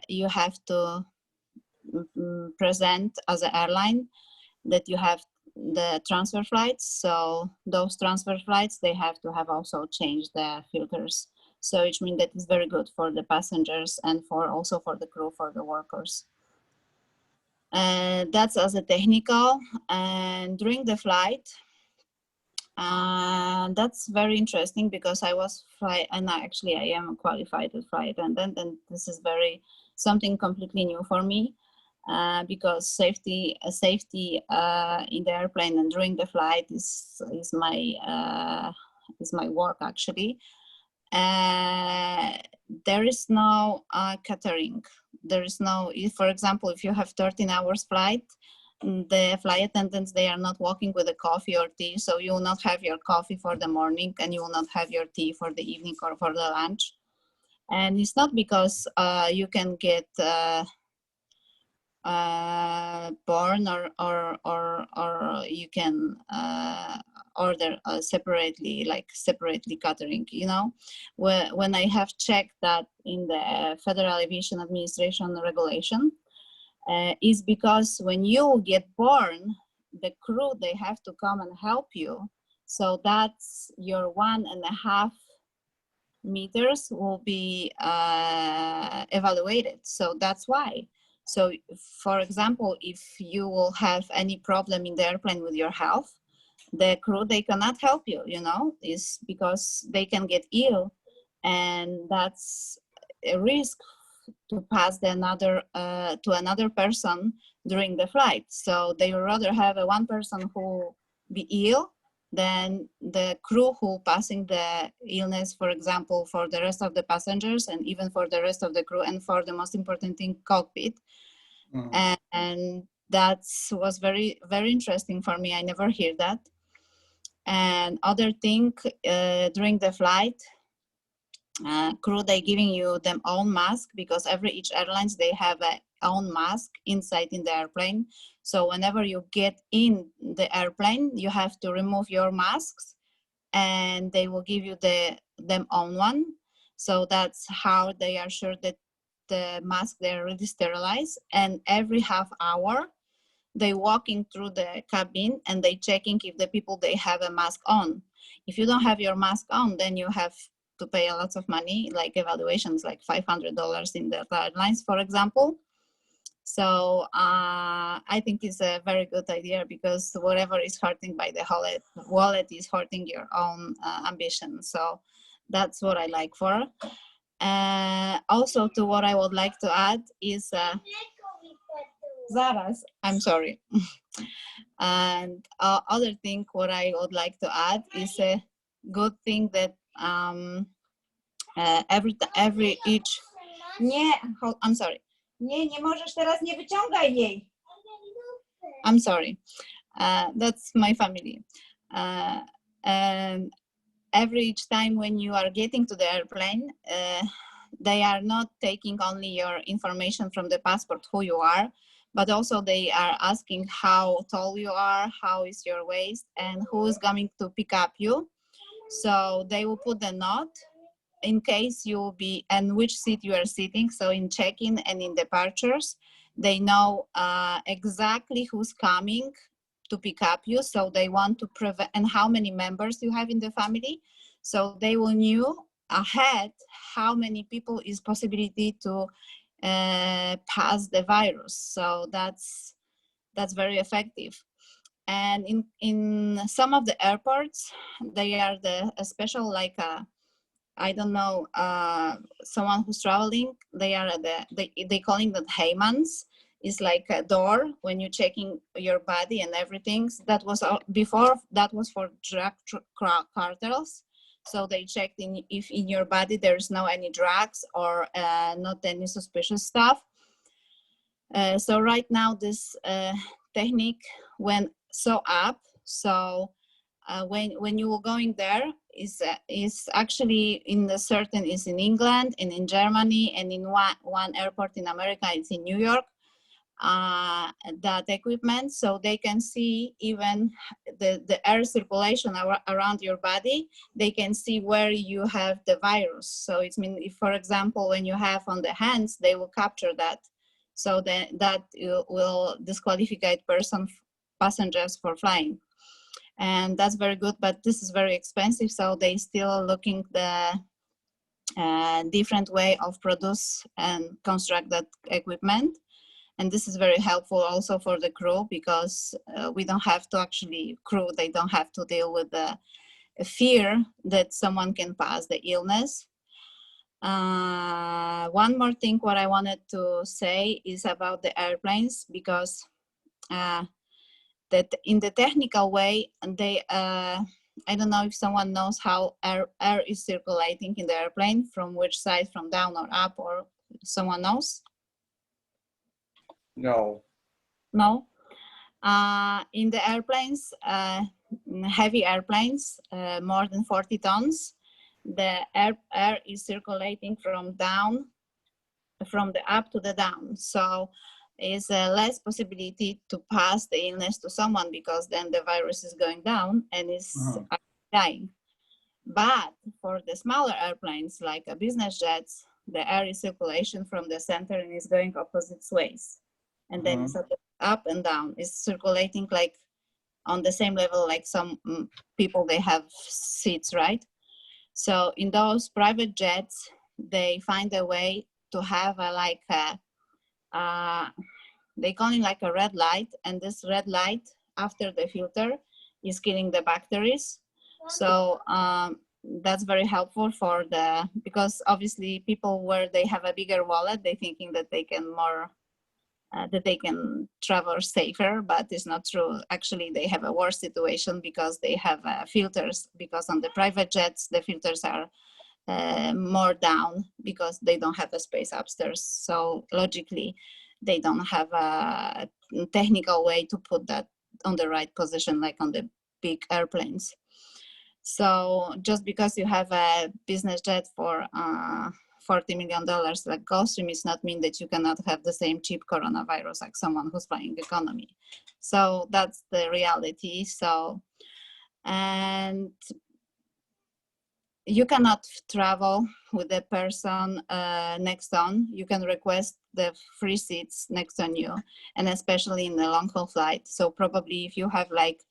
you have to present as an airline that you have the transfer flights. So those transfer flights, they have to have also changed the filters. So which means that is very good for the passengers and for also for the crew, for the workers. That's as a technical. And during the flight, that's very interesting because I was and actually I am a qualified flight attendant, and this is something completely new for me. Because safety in the airplane and during the flight is my work actually. There is no catering. There is no, for example, if you have 13 hours flight, the flight attendants, they are not walking with a coffee or tea, so you will not have your coffee for the morning and you will not have your tea for the evening or for the lunch. And it's not because you can get born or you can order separately catering. You know, when I have checked that in the Federal Aviation Administration regulation, is because when you get born, the crew, they have to come and help you. So that's your 1.5 meters will be evaluated. So that's why. So for example, if you will have any problem in the airplane with your health, the crew, they cannot help you, you know, is because they can get ill, and that's a risk to pass to another person during the flight. So they would rather have one person who be ill than the crew who passing the illness, for example, for the rest of the passengers and even for the rest of the crew, and for the most important thing, cockpit. Mm-hmm. And that was very, very interesting for me. I never hear that. And other thing, during the flight, crew, they giving you their own mask, because each airlines, they have a own mask inside in the airplane. So whenever you get in the airplane, you have to remove your masks and they will give you them own one. So that's how they are sure that the mask, they're really sterilized. And every half hour, they walking through the cabin and they checking if the people, they have a mask on. If you don't have your mask on, then you have to pay a lot of money, like evaluations, like $500 in the airlines, for example. So I think it's a very good idea, because whatever is hurting by the wallet is hurting your own ambition. So that's what I like for. Also, to what I would like to add is Zaras, I'm sorry. And other thing what I would like to add is a good thing that I'm sorry. Nie możesz teraz, nie wyciągaj jej. I'm sorry. That's my family. And each time when you are getting to the airplane, they are not taking only your information from the passport, who you are, but also they are asking how tall you are, how is your waist, and who is coming to pick up you. So they will put the note in case you will be, and which seat you are sitting. So in check-in and in departures, they know exactly who's coming to pick up you. So they want to prevent, and how many members you have in the family. So they will know ahead how many people is possibility to pass the virus. So that's very effective. And in some of the airports, they are a special, like I don't know, someone who's traveling, they are they calling them Heymans. It's like a door when you're checking your body and everything. That was before, that was for drug cartels. So they checked if in your body there's no any drugs or not any suspicious stuff. So right now this technique went so up. So when you were going there, is actually in the certain is in England and in Germany and in one airport in America, it's in New York, that equipment, so they can see even the air circulation around your body. They can see where you have the virus. So it's mean, if for example, when you have on the hands, they will capture that. So that will disqualify passengers for flying. And that's very good, but this is very expensive. So they still looking the different way of produce and construct that equipment. And this is very helpful also for the crew, because we don't have to actually, crew, they don't have to deal with the fear that someone can pass the illness. One more thing what I wanted to say is about the airplanes, because that in the technical way, they I don't know if someone knows how air is circulating in the airplane, from which side, from down or up, or someone knows? No. No. In the airplanes, heavy airplanes, more than 40 tons, the air is circulating from down, from the up to the down. So is less possibility to pass the illness to someone, because then the virus is going down and is dying. But for the smaller airplanes, like business jets, the air is circulation from the center and is going opposite ways. And then it's up and down. It's circulating like on the same level, like some people, they have seats, right? So in those private jets, they find a way to have they call it like a red light, and this red light after the filter is killing the bacteria. So that's very helpful for because obviously people where they have a bigger wallet, they thinking that they can travel safer, but it's not true. Actually, they have a worse situation because they have filters, because on the private jets, the filters are more down because they don't have a space upstairs. So logically, they don't have a technical way to put that on the right position, like on the big airplanes. So just because you have a business jet for $40 million like Gulfstream, does not mean that you cannot have the same cheap coronavirus like someone who's flying economy. So that's the reality. So, and you cannot travel with the person next on. You can request the free seats next on you, and especially in the long haul flight. So probably if you have like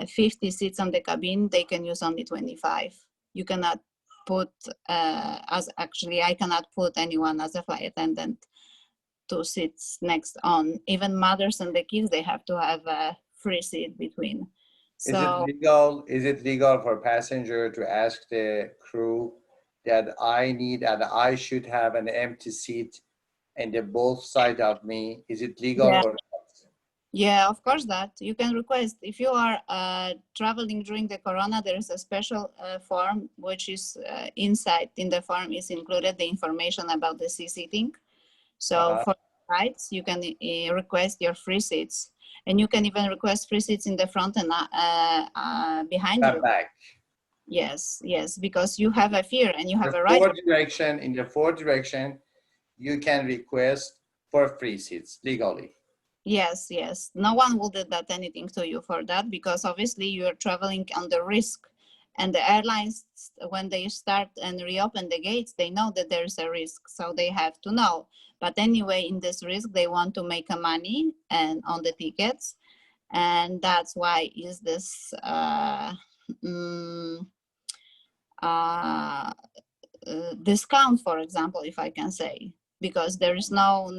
50 seats on the cabin, they can use only 25. You cannot put I cannot put anyone as a flight attendant 2 seats next on. Even mothers and the kids, they have to have a free seat between. So Is it legal for passenger to ask the crew that I should have an empty seat and the both side of me? Is it legal or not? Yeah, of course that you can request. If you are traveling during the corona, there is a special form which is inside. In the form is included the information about the seating. So for flights, you can request your free seats, and you can even request free seats in the front and behind you. Back. Yes, because you have a fear and you have a right. In the forward direction, you can request for free seats legally. Yes. No one will do that anything to you for that, because obviously you're traveling under risk. And the airlines, when they start and reopen the gates, they know that there's a risk, so they have to know. But anyway, in this risk, they want to make money and on the tickets. And that's why is this discount, for example, if I can say, because there is no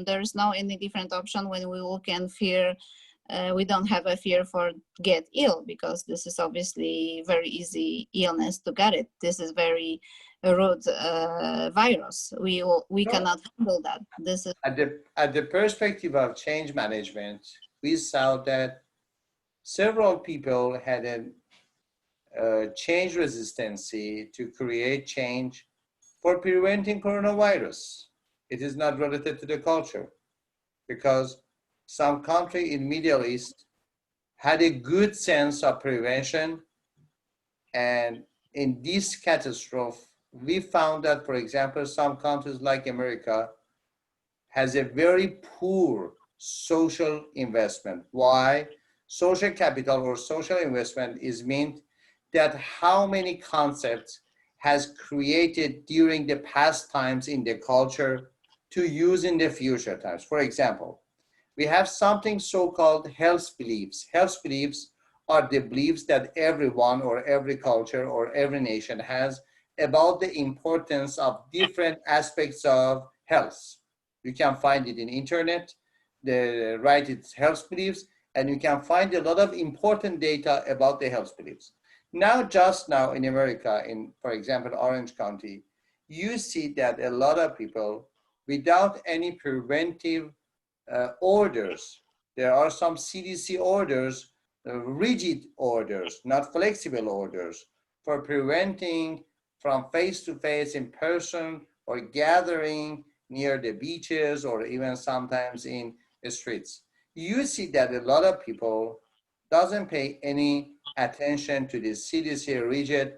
any different option when we can fear. We don't have a fear for get ill, because this is obviously very easy illness to get it. This is very rude virus. We cannot handle that. This is At the perspective of change management, we saw that several people had a change resistancy to create change for preventing coronavirus. It is not related to the culture, because some country in Middle East had a good sense of prevention, and in this catastrophe, we found that, for example, some countries like America has a very poor social investment. Why? Social capital or social investment is meant that how many concepts has created during the past times in the culture to use in the future times. For example, we have something so-called health beliefs. Health beliefs are the beliefs that everyone or every culture or every nation has about the importance of different aspects of health. You can find it in internet, write its health beliefs, and you can find a lot of important data about the health beliefs. Now, just now in America, in, for example, Orange County, you see that a lot of people, without any preventive orders, there are some CDC orders, rigid orders, not flexible orders, for preventing from face-to-face in person or gathering near the beaches or even sometimes in the streets. You see that a lot of people doesn't pay any attention to the CDC rigid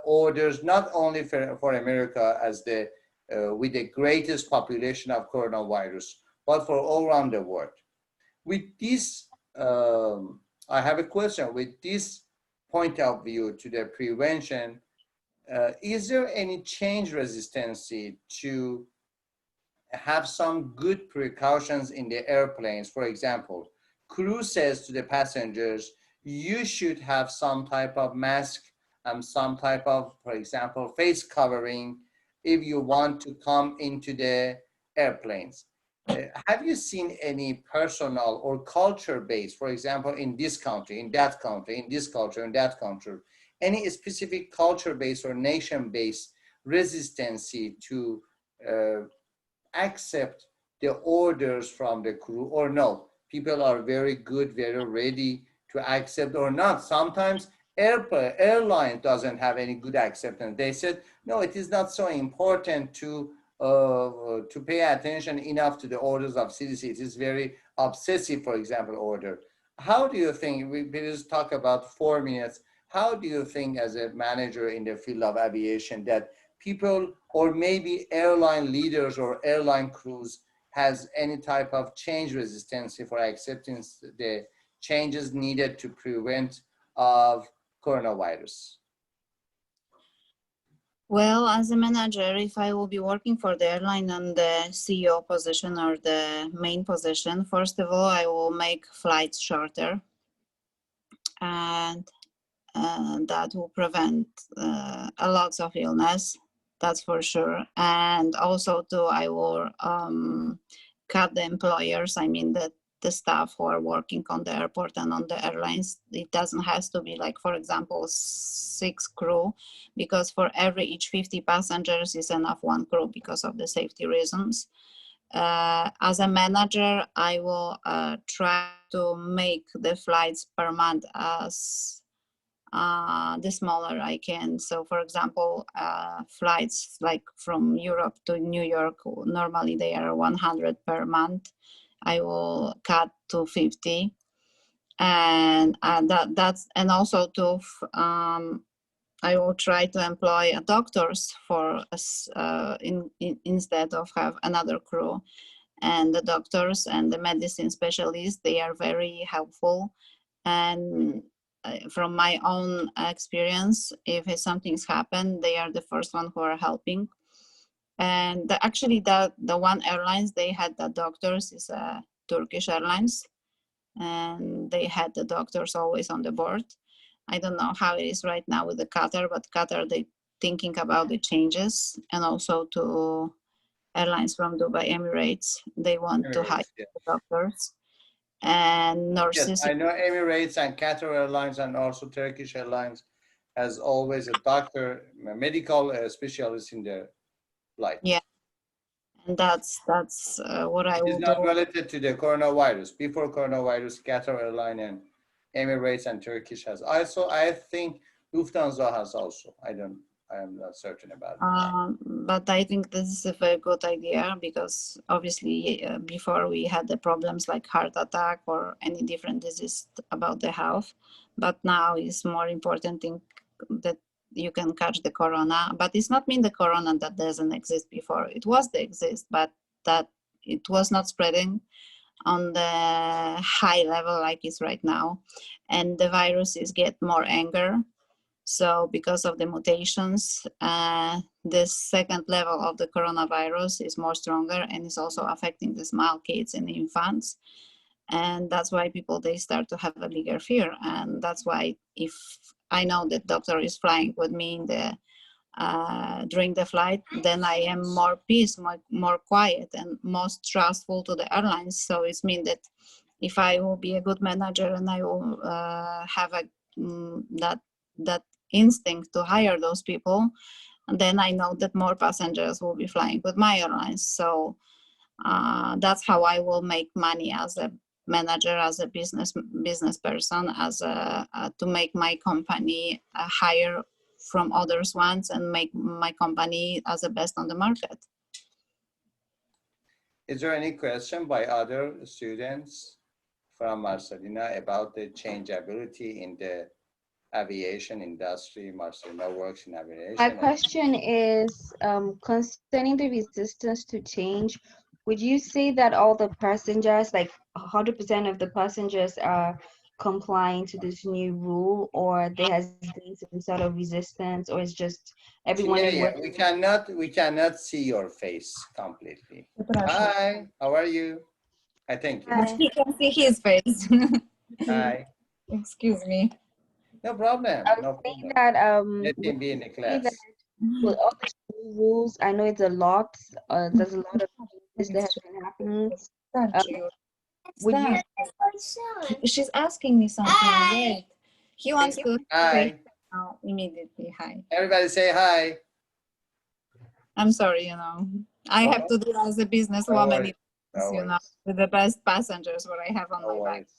orders, not only for America as the with the greatest population of coronavirus, but for all around the world. With this, I have a question. With this point of view to the prevention, is there any change resistancy to have some good precautions in the airplanes? For example, crew says to the passengers, you should have some type of mask and some type of, for example, face covering if you want to come into the airplanes. Have you seen any personal or culture-based, for example, in this country, in that country, in this culture, in that culture, any specific culture-based or nation-based resistancy to accept the orders from the crew, or no? People are very good, very ready to accept or not. Sometimes airline doesn't have any good acceptance. They said, no, it is not so important to pay attention enough to the orders of CDC. It is very obsessive, for example, order. How do you think, we just talk about 4 minutes, how do you think as a manager in the field of aviation that people or maybe airline leaders or airline crews has any type of change resistance for accepting the changes needed to prevent of coronavirus? Well, as a manager, if I will be working for the airline on the CEO position or the main position, first of all, I will make flights shorter, and that will prevent a lot of illness, that's for sure. And also too, I will cut the employers, I mean the staff who are working on the airport and on the airlines. It doesn't have to be like, for example, 6 crew, because for each 50 passengers is enough 1 crew because of the safety reasons. As a manager, I will try to make the flights per month as the smaller I can. So for example, flights like from Europe to New York, normally they are 100 per month. I will cut to 50, and that's, and also to I will try to employ doctors for instead of have another crew. And the doctors and the medicine specialists, they are very helpful. And from my own experience, if something's happened, they are the first one who are helping. And actually the one airlines, they had the doctors is Turkish Airlines, and they had the doctors always on the board. I don't know how it is right now with the Qatar, but Qatar, thinking about the changes, and also to airlines from Dubai, Emirates. They want to hire Emirates, yeah. doctors and Yes, nurses. I know Emirates and Qatar Airlines and also Turkish Airlines has always a doctor, a medical specialist in their flight. Yeah, and that's what I It is will not do. related to the coronavirus. Before coronavirus, Qatar Airline and Emirates and Turkish has also. I think Lufthansa has also. I am not certain about it. But I think this is a very good idea because obviously before we had the problems like heart attack or any different disease about the health, but now it's more important thing that you can catch the corona. But it's not mean the corona that doesn't exist before. It was the exist, but that it was not spreading on the high level like it's right now, and the virus is get more anger. So because of the mutations, the second level of the coronavirus is more stronger and is also affecting the small kids and infants. And that's why people, they start to have a bigger fear. And that's why if I know that doctor is flying with me in the during the flight, then I am more peace, more quiet and most trustful to the airlines. So it's mean that if I will be a good manager and I will have a that instinct to hire those people, and then I know that more passengers will be flying with my airlines. So that's how I will make money as a manager, as a business person, as a to make my company higher from others ones and make my company as the best on the market. Is there any question by other students from Marcelina about the changeability in the aviation industry? Marcelina works in aviation. My question is concerning the resistance to change. Would you say that all the passengers, like 100% of the passengers, are complying to this new rule, or there has been some sort of resistance, or it's just everyone is Chinea, working? we cannot see your face completely. Hi, how are you? I thank you. But you can see his face. Hi. Excuse me. No problem. I was No saying problem. that Let would him be in the you say that class. with all the new rules, I know it's a lot. There's a lot of changes that have been happening. Would you? She's asking me something. Wait. He wants to say Hi. now immediately. Hi. Everybody say hi. I'm sorry, I have to do as a No businesswoman, worries. No worries. with the best passengers what I have on No my back. worries.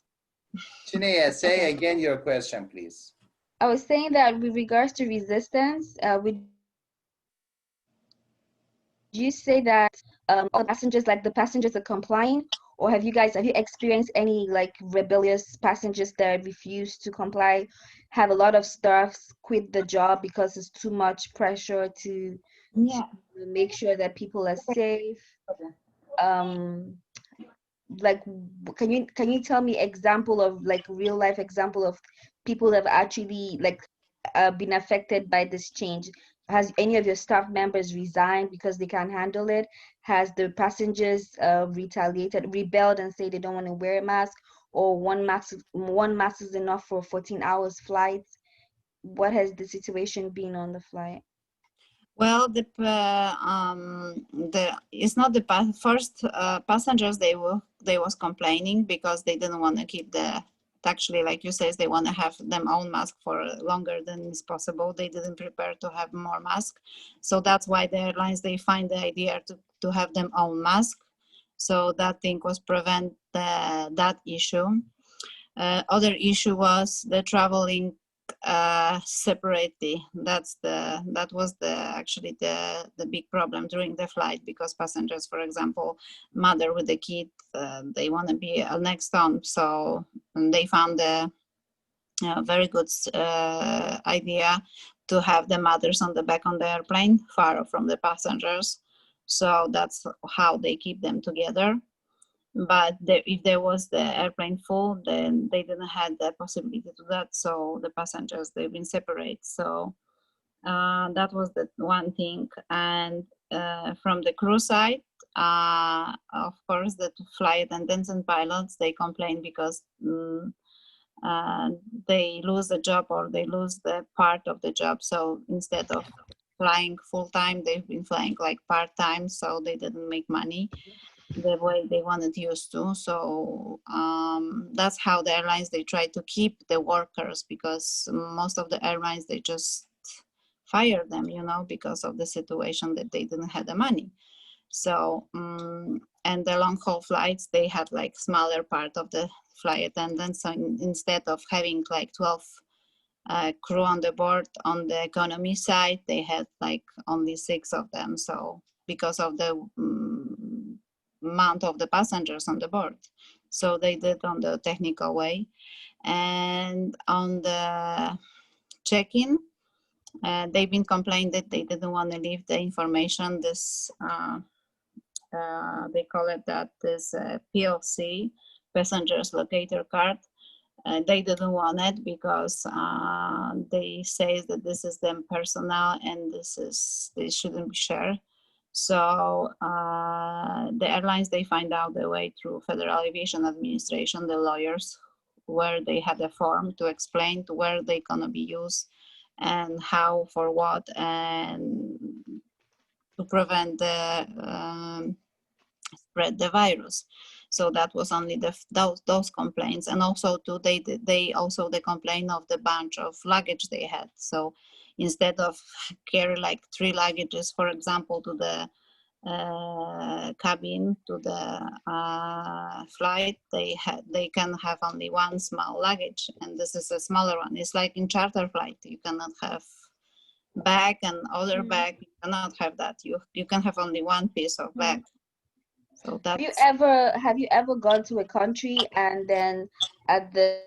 Chinea, say again your question, please. I was saying that with regards to resistance, would you say that all passengers, like the passengers, are complying, or have you experienced any like rebellious passengers that refuse to comply, have a lot of staffs quit the job because it's too much pressure to Yeah. make sure that people are safe? Like can you tell me example of like real life example of people that have actually like been affected by this change? Has any of your staff members resigned because they can't handle it? Has the passengers rebelled and say they don't want to wear a mask, or one mask is enough for 14 hours flights? What has the situation been on the flight? Well, it's not the first passengers. They was complaining because they didn't want to keep actually, like you says, they want to have them own mask for longer than is possible. They didn't prepare to have more mask, so that's why the airlines, they find the idea to have them own mask. So that thing was prevent that issue. Other issue was the traveling separately. That was actually the big problem during the flight, because passengers, for example, mother with the kid, they want to be next on, so they found a very good idea to have the mothers on the back on the airplane, far from the passengers. So that's how they keep them together. But if there was the airplane full, then they didn't have the possibility to do that. So the passengers, they've been separate. So that was the one thing. And from the crew side, of course, the flight attendants and pilots, they complain because they lose the job, or they lose the part of the job. So instead of flying full time. They've been flying like part time, so they didn't make money the way they wanted used to. So that's how the airlines, they try to keep the workers, because most of the airlines, they just fire them, you know, because of the situation that they didn't have the money. So and the long haul flights, they had like smaller part of the flight attendants. So instead of having like 12 crew on the board on the economy side, they had like only 6 of them. So because of the amount of the passengers on the board, so they did on the technical way. And on the check-in, they've been complaining that they didn't want to leave the information, this they call it that, this PLC, passengers locator card. They didn't want it because they say that this is them personal and they shouldn't be shared. So the airlines, they find out the way through Federal Aviation Administration, the lawyers, where they had a form to explain to where they're gonna be used and how, for what, and to prevent the spread the virus. So that was only those complaints. And also too, they also the complaint of the bunch of luggage they had. So instead of carry like 3 luggages, for example, to the cabin, to the flight, they can have only 1 small luggage, and this is a smaller one. It's like in charter flight, you cannot have bag and other bag. You cannot have that. You can have only 1 piece of bag. So that's, have you ever gone to a country and then at the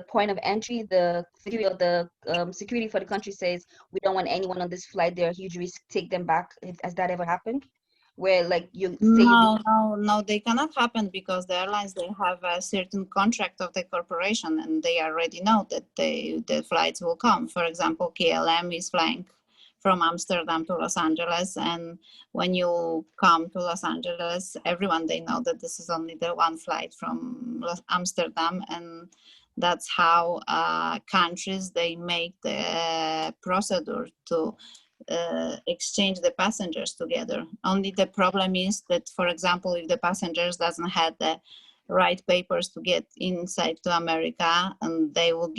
point of entry, the security or the security for the country says, we don't want anyone on this flight, there are huge risks, take them back? Has that ever happened? Where like you say no, they cannot happen, because the airlines, they have a certain contract of the corporation, and they already know that the flights will come. For example, KLM is flying from Amsterdam to Los Angeles, and when you come to Los Angeles, everyone, they know that this is only the 1 flight from Amsterdam, and that's how countries, they make the procedure to exchange the passengers together. Only the problem is that, for example, if the passengers doesn't have the right papers to get inside to America, and they will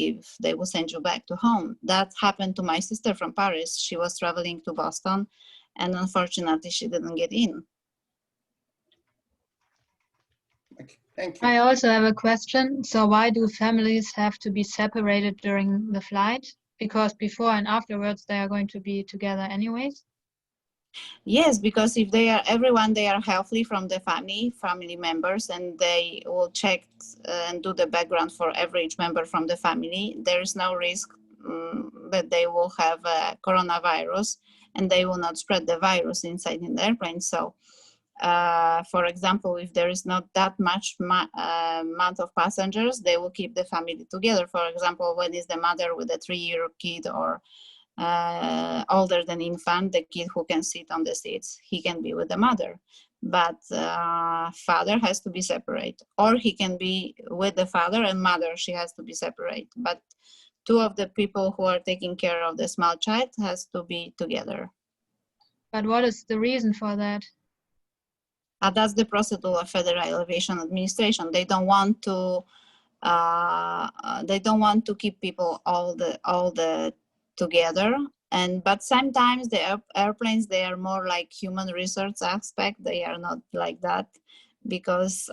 send you back to home. That happened to my sister from Paris. She was traveling to Boston, and unfortunately she didn't get in. Okay, thank you. I also have a question. So why do families have to be separated during the flight? Because before and afterwards they are going to be together anyways? Yes, because if they are they are healthy from the family members, and they will check and do the background for each member from the family, there is no risk that they will have coronavirus, and they will not spread the virus inside in the airplane. So for example, if there is not that much amount of passengers, they will keep the family together. For example, when is the mother with a 3-year kid, or older than infant, the kid who can sit on the seats, he can be with the mother. But father has to be separate, or he can be with the father, and mother, she has to be separate. But 2 of the people who are taking care of the small child has to be together. But what is the reason for that? That's the procedure of Federal Aviation Administration. They don't want to keep people all the together. But sometimes the airplanes, they are more like human resource aspect. They are not like that, because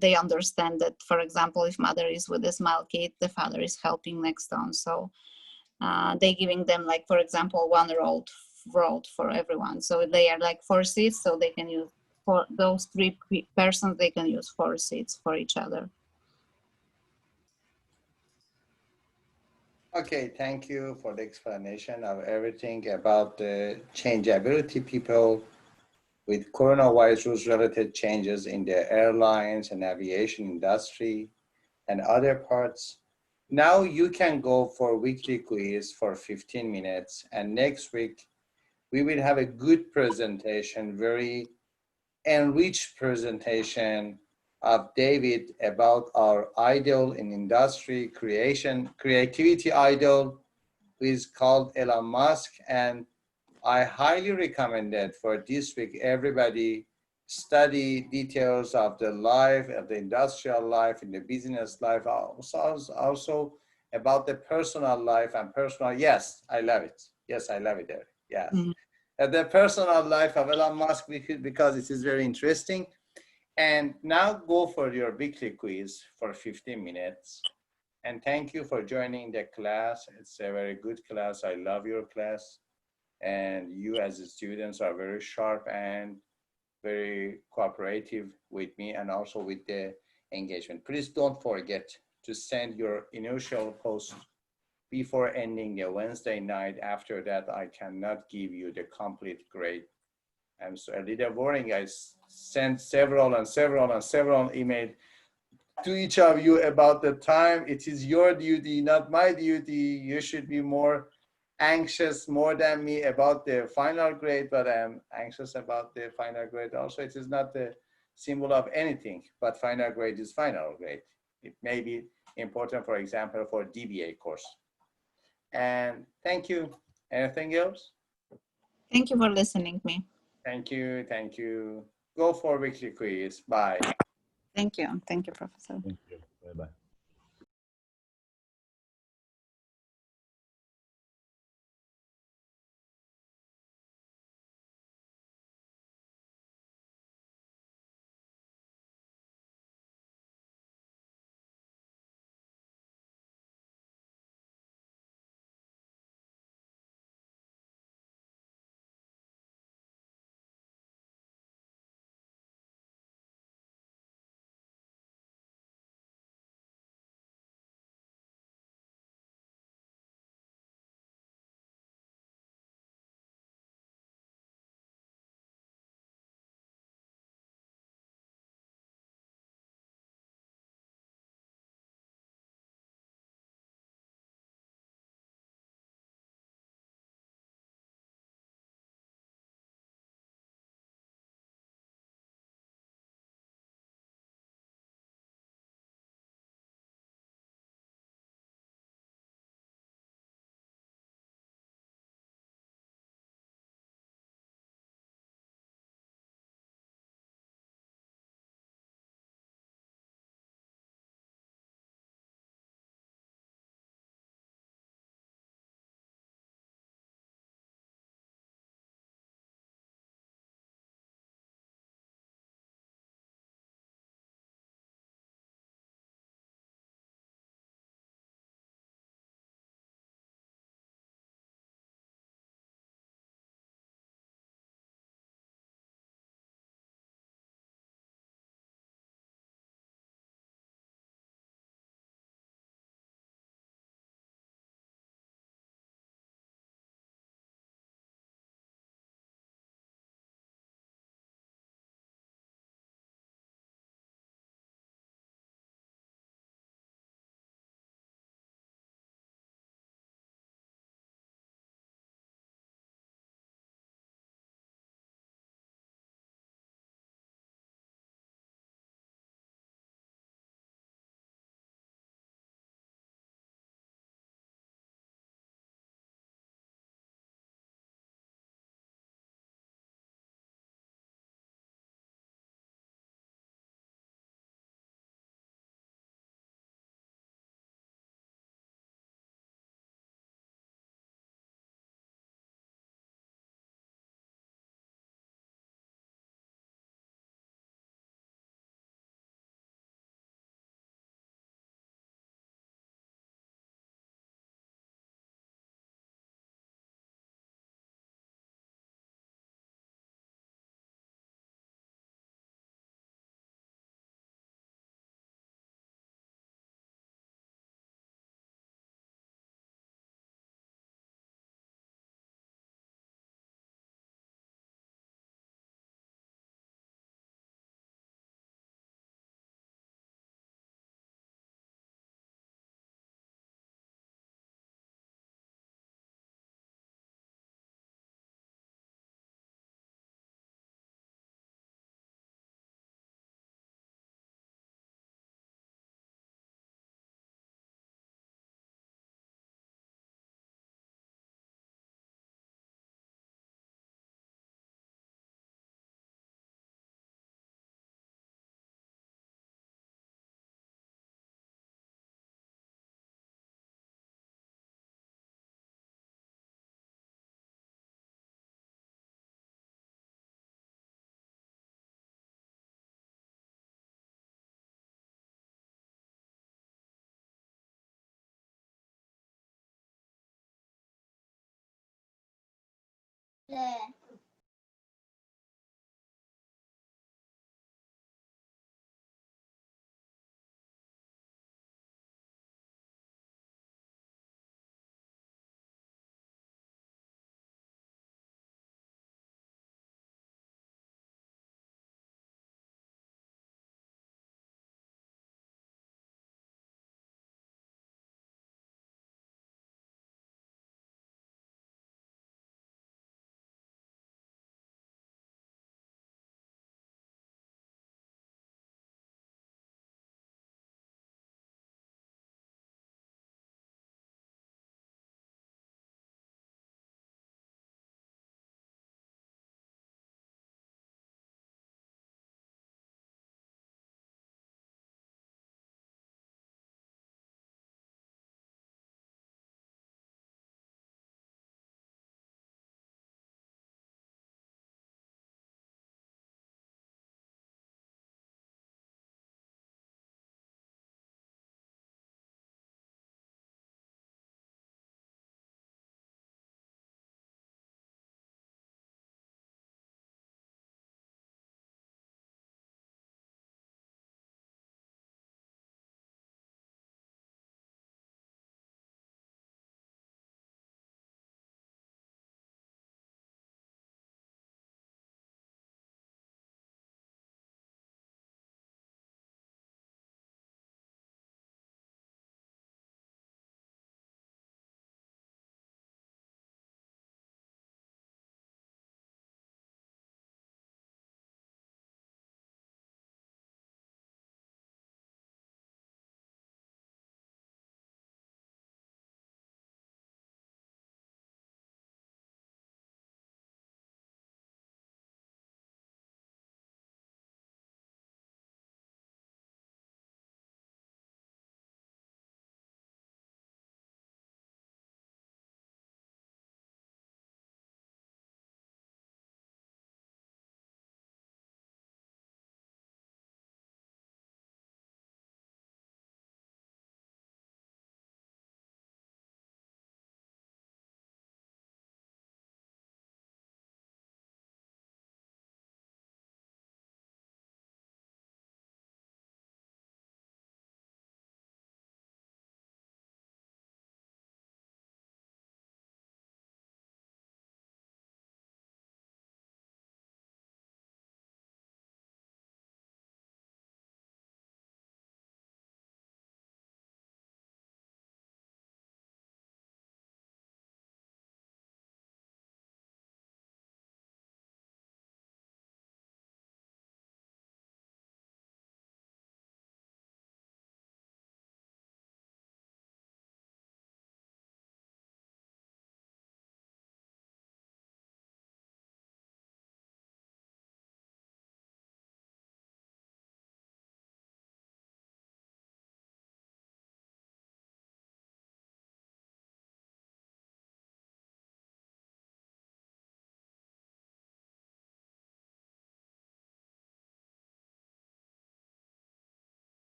they understand that, for example, if mother is with a small kid, the father is helping next on. So they giving them, like, for example, 1 road for everyone. So they are like 4 seats, so they can use, for those 3 persons, they can use 4 seats for each other. Okay, thank you for the explanation of everything about the changeability people with coronavirus related changes in the airlines and aviation industry and other parts. Now you can go for weekly quiz for 15 minutes, and next week we will have a good presentation, very enriched presentation of David about our idol in industry, creativity idol, who is called Elon Musk, and I highly recommend that for this week, everybody study details of the life, of the industrial life, in the business life, also about the personal life and personal, yes, I love it. Yes, I love it, Eric. Yes. The personal life of Elon Musk, because it is very interesting. And now go for your weekly quiz for 15 minutes. And thank you for joining the class. It's a very good class. I love your class. And you as students are very sharp and very cooperative with me and also with the engagement. Please don't forget to send your initial post before ending the Wednesday night. After that, I cannot give you the complete grade. I'm so a little worrying. I sent several emails to each of you about the time. It is your duty, not my duty. You should be more anxious more than me about the final grade, but I'm anxious about the final grade also. It is not the symbol of anything, but final grade is final grade. It may be important, for example, for DBA course. And thank you. Anything else? Thank you for listening to me. Thank you. Thank you. Go for weekly quiz. Bye. Thank you. Thank you, Professor. Thank you. Bye-bye.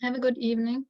Have a good evening.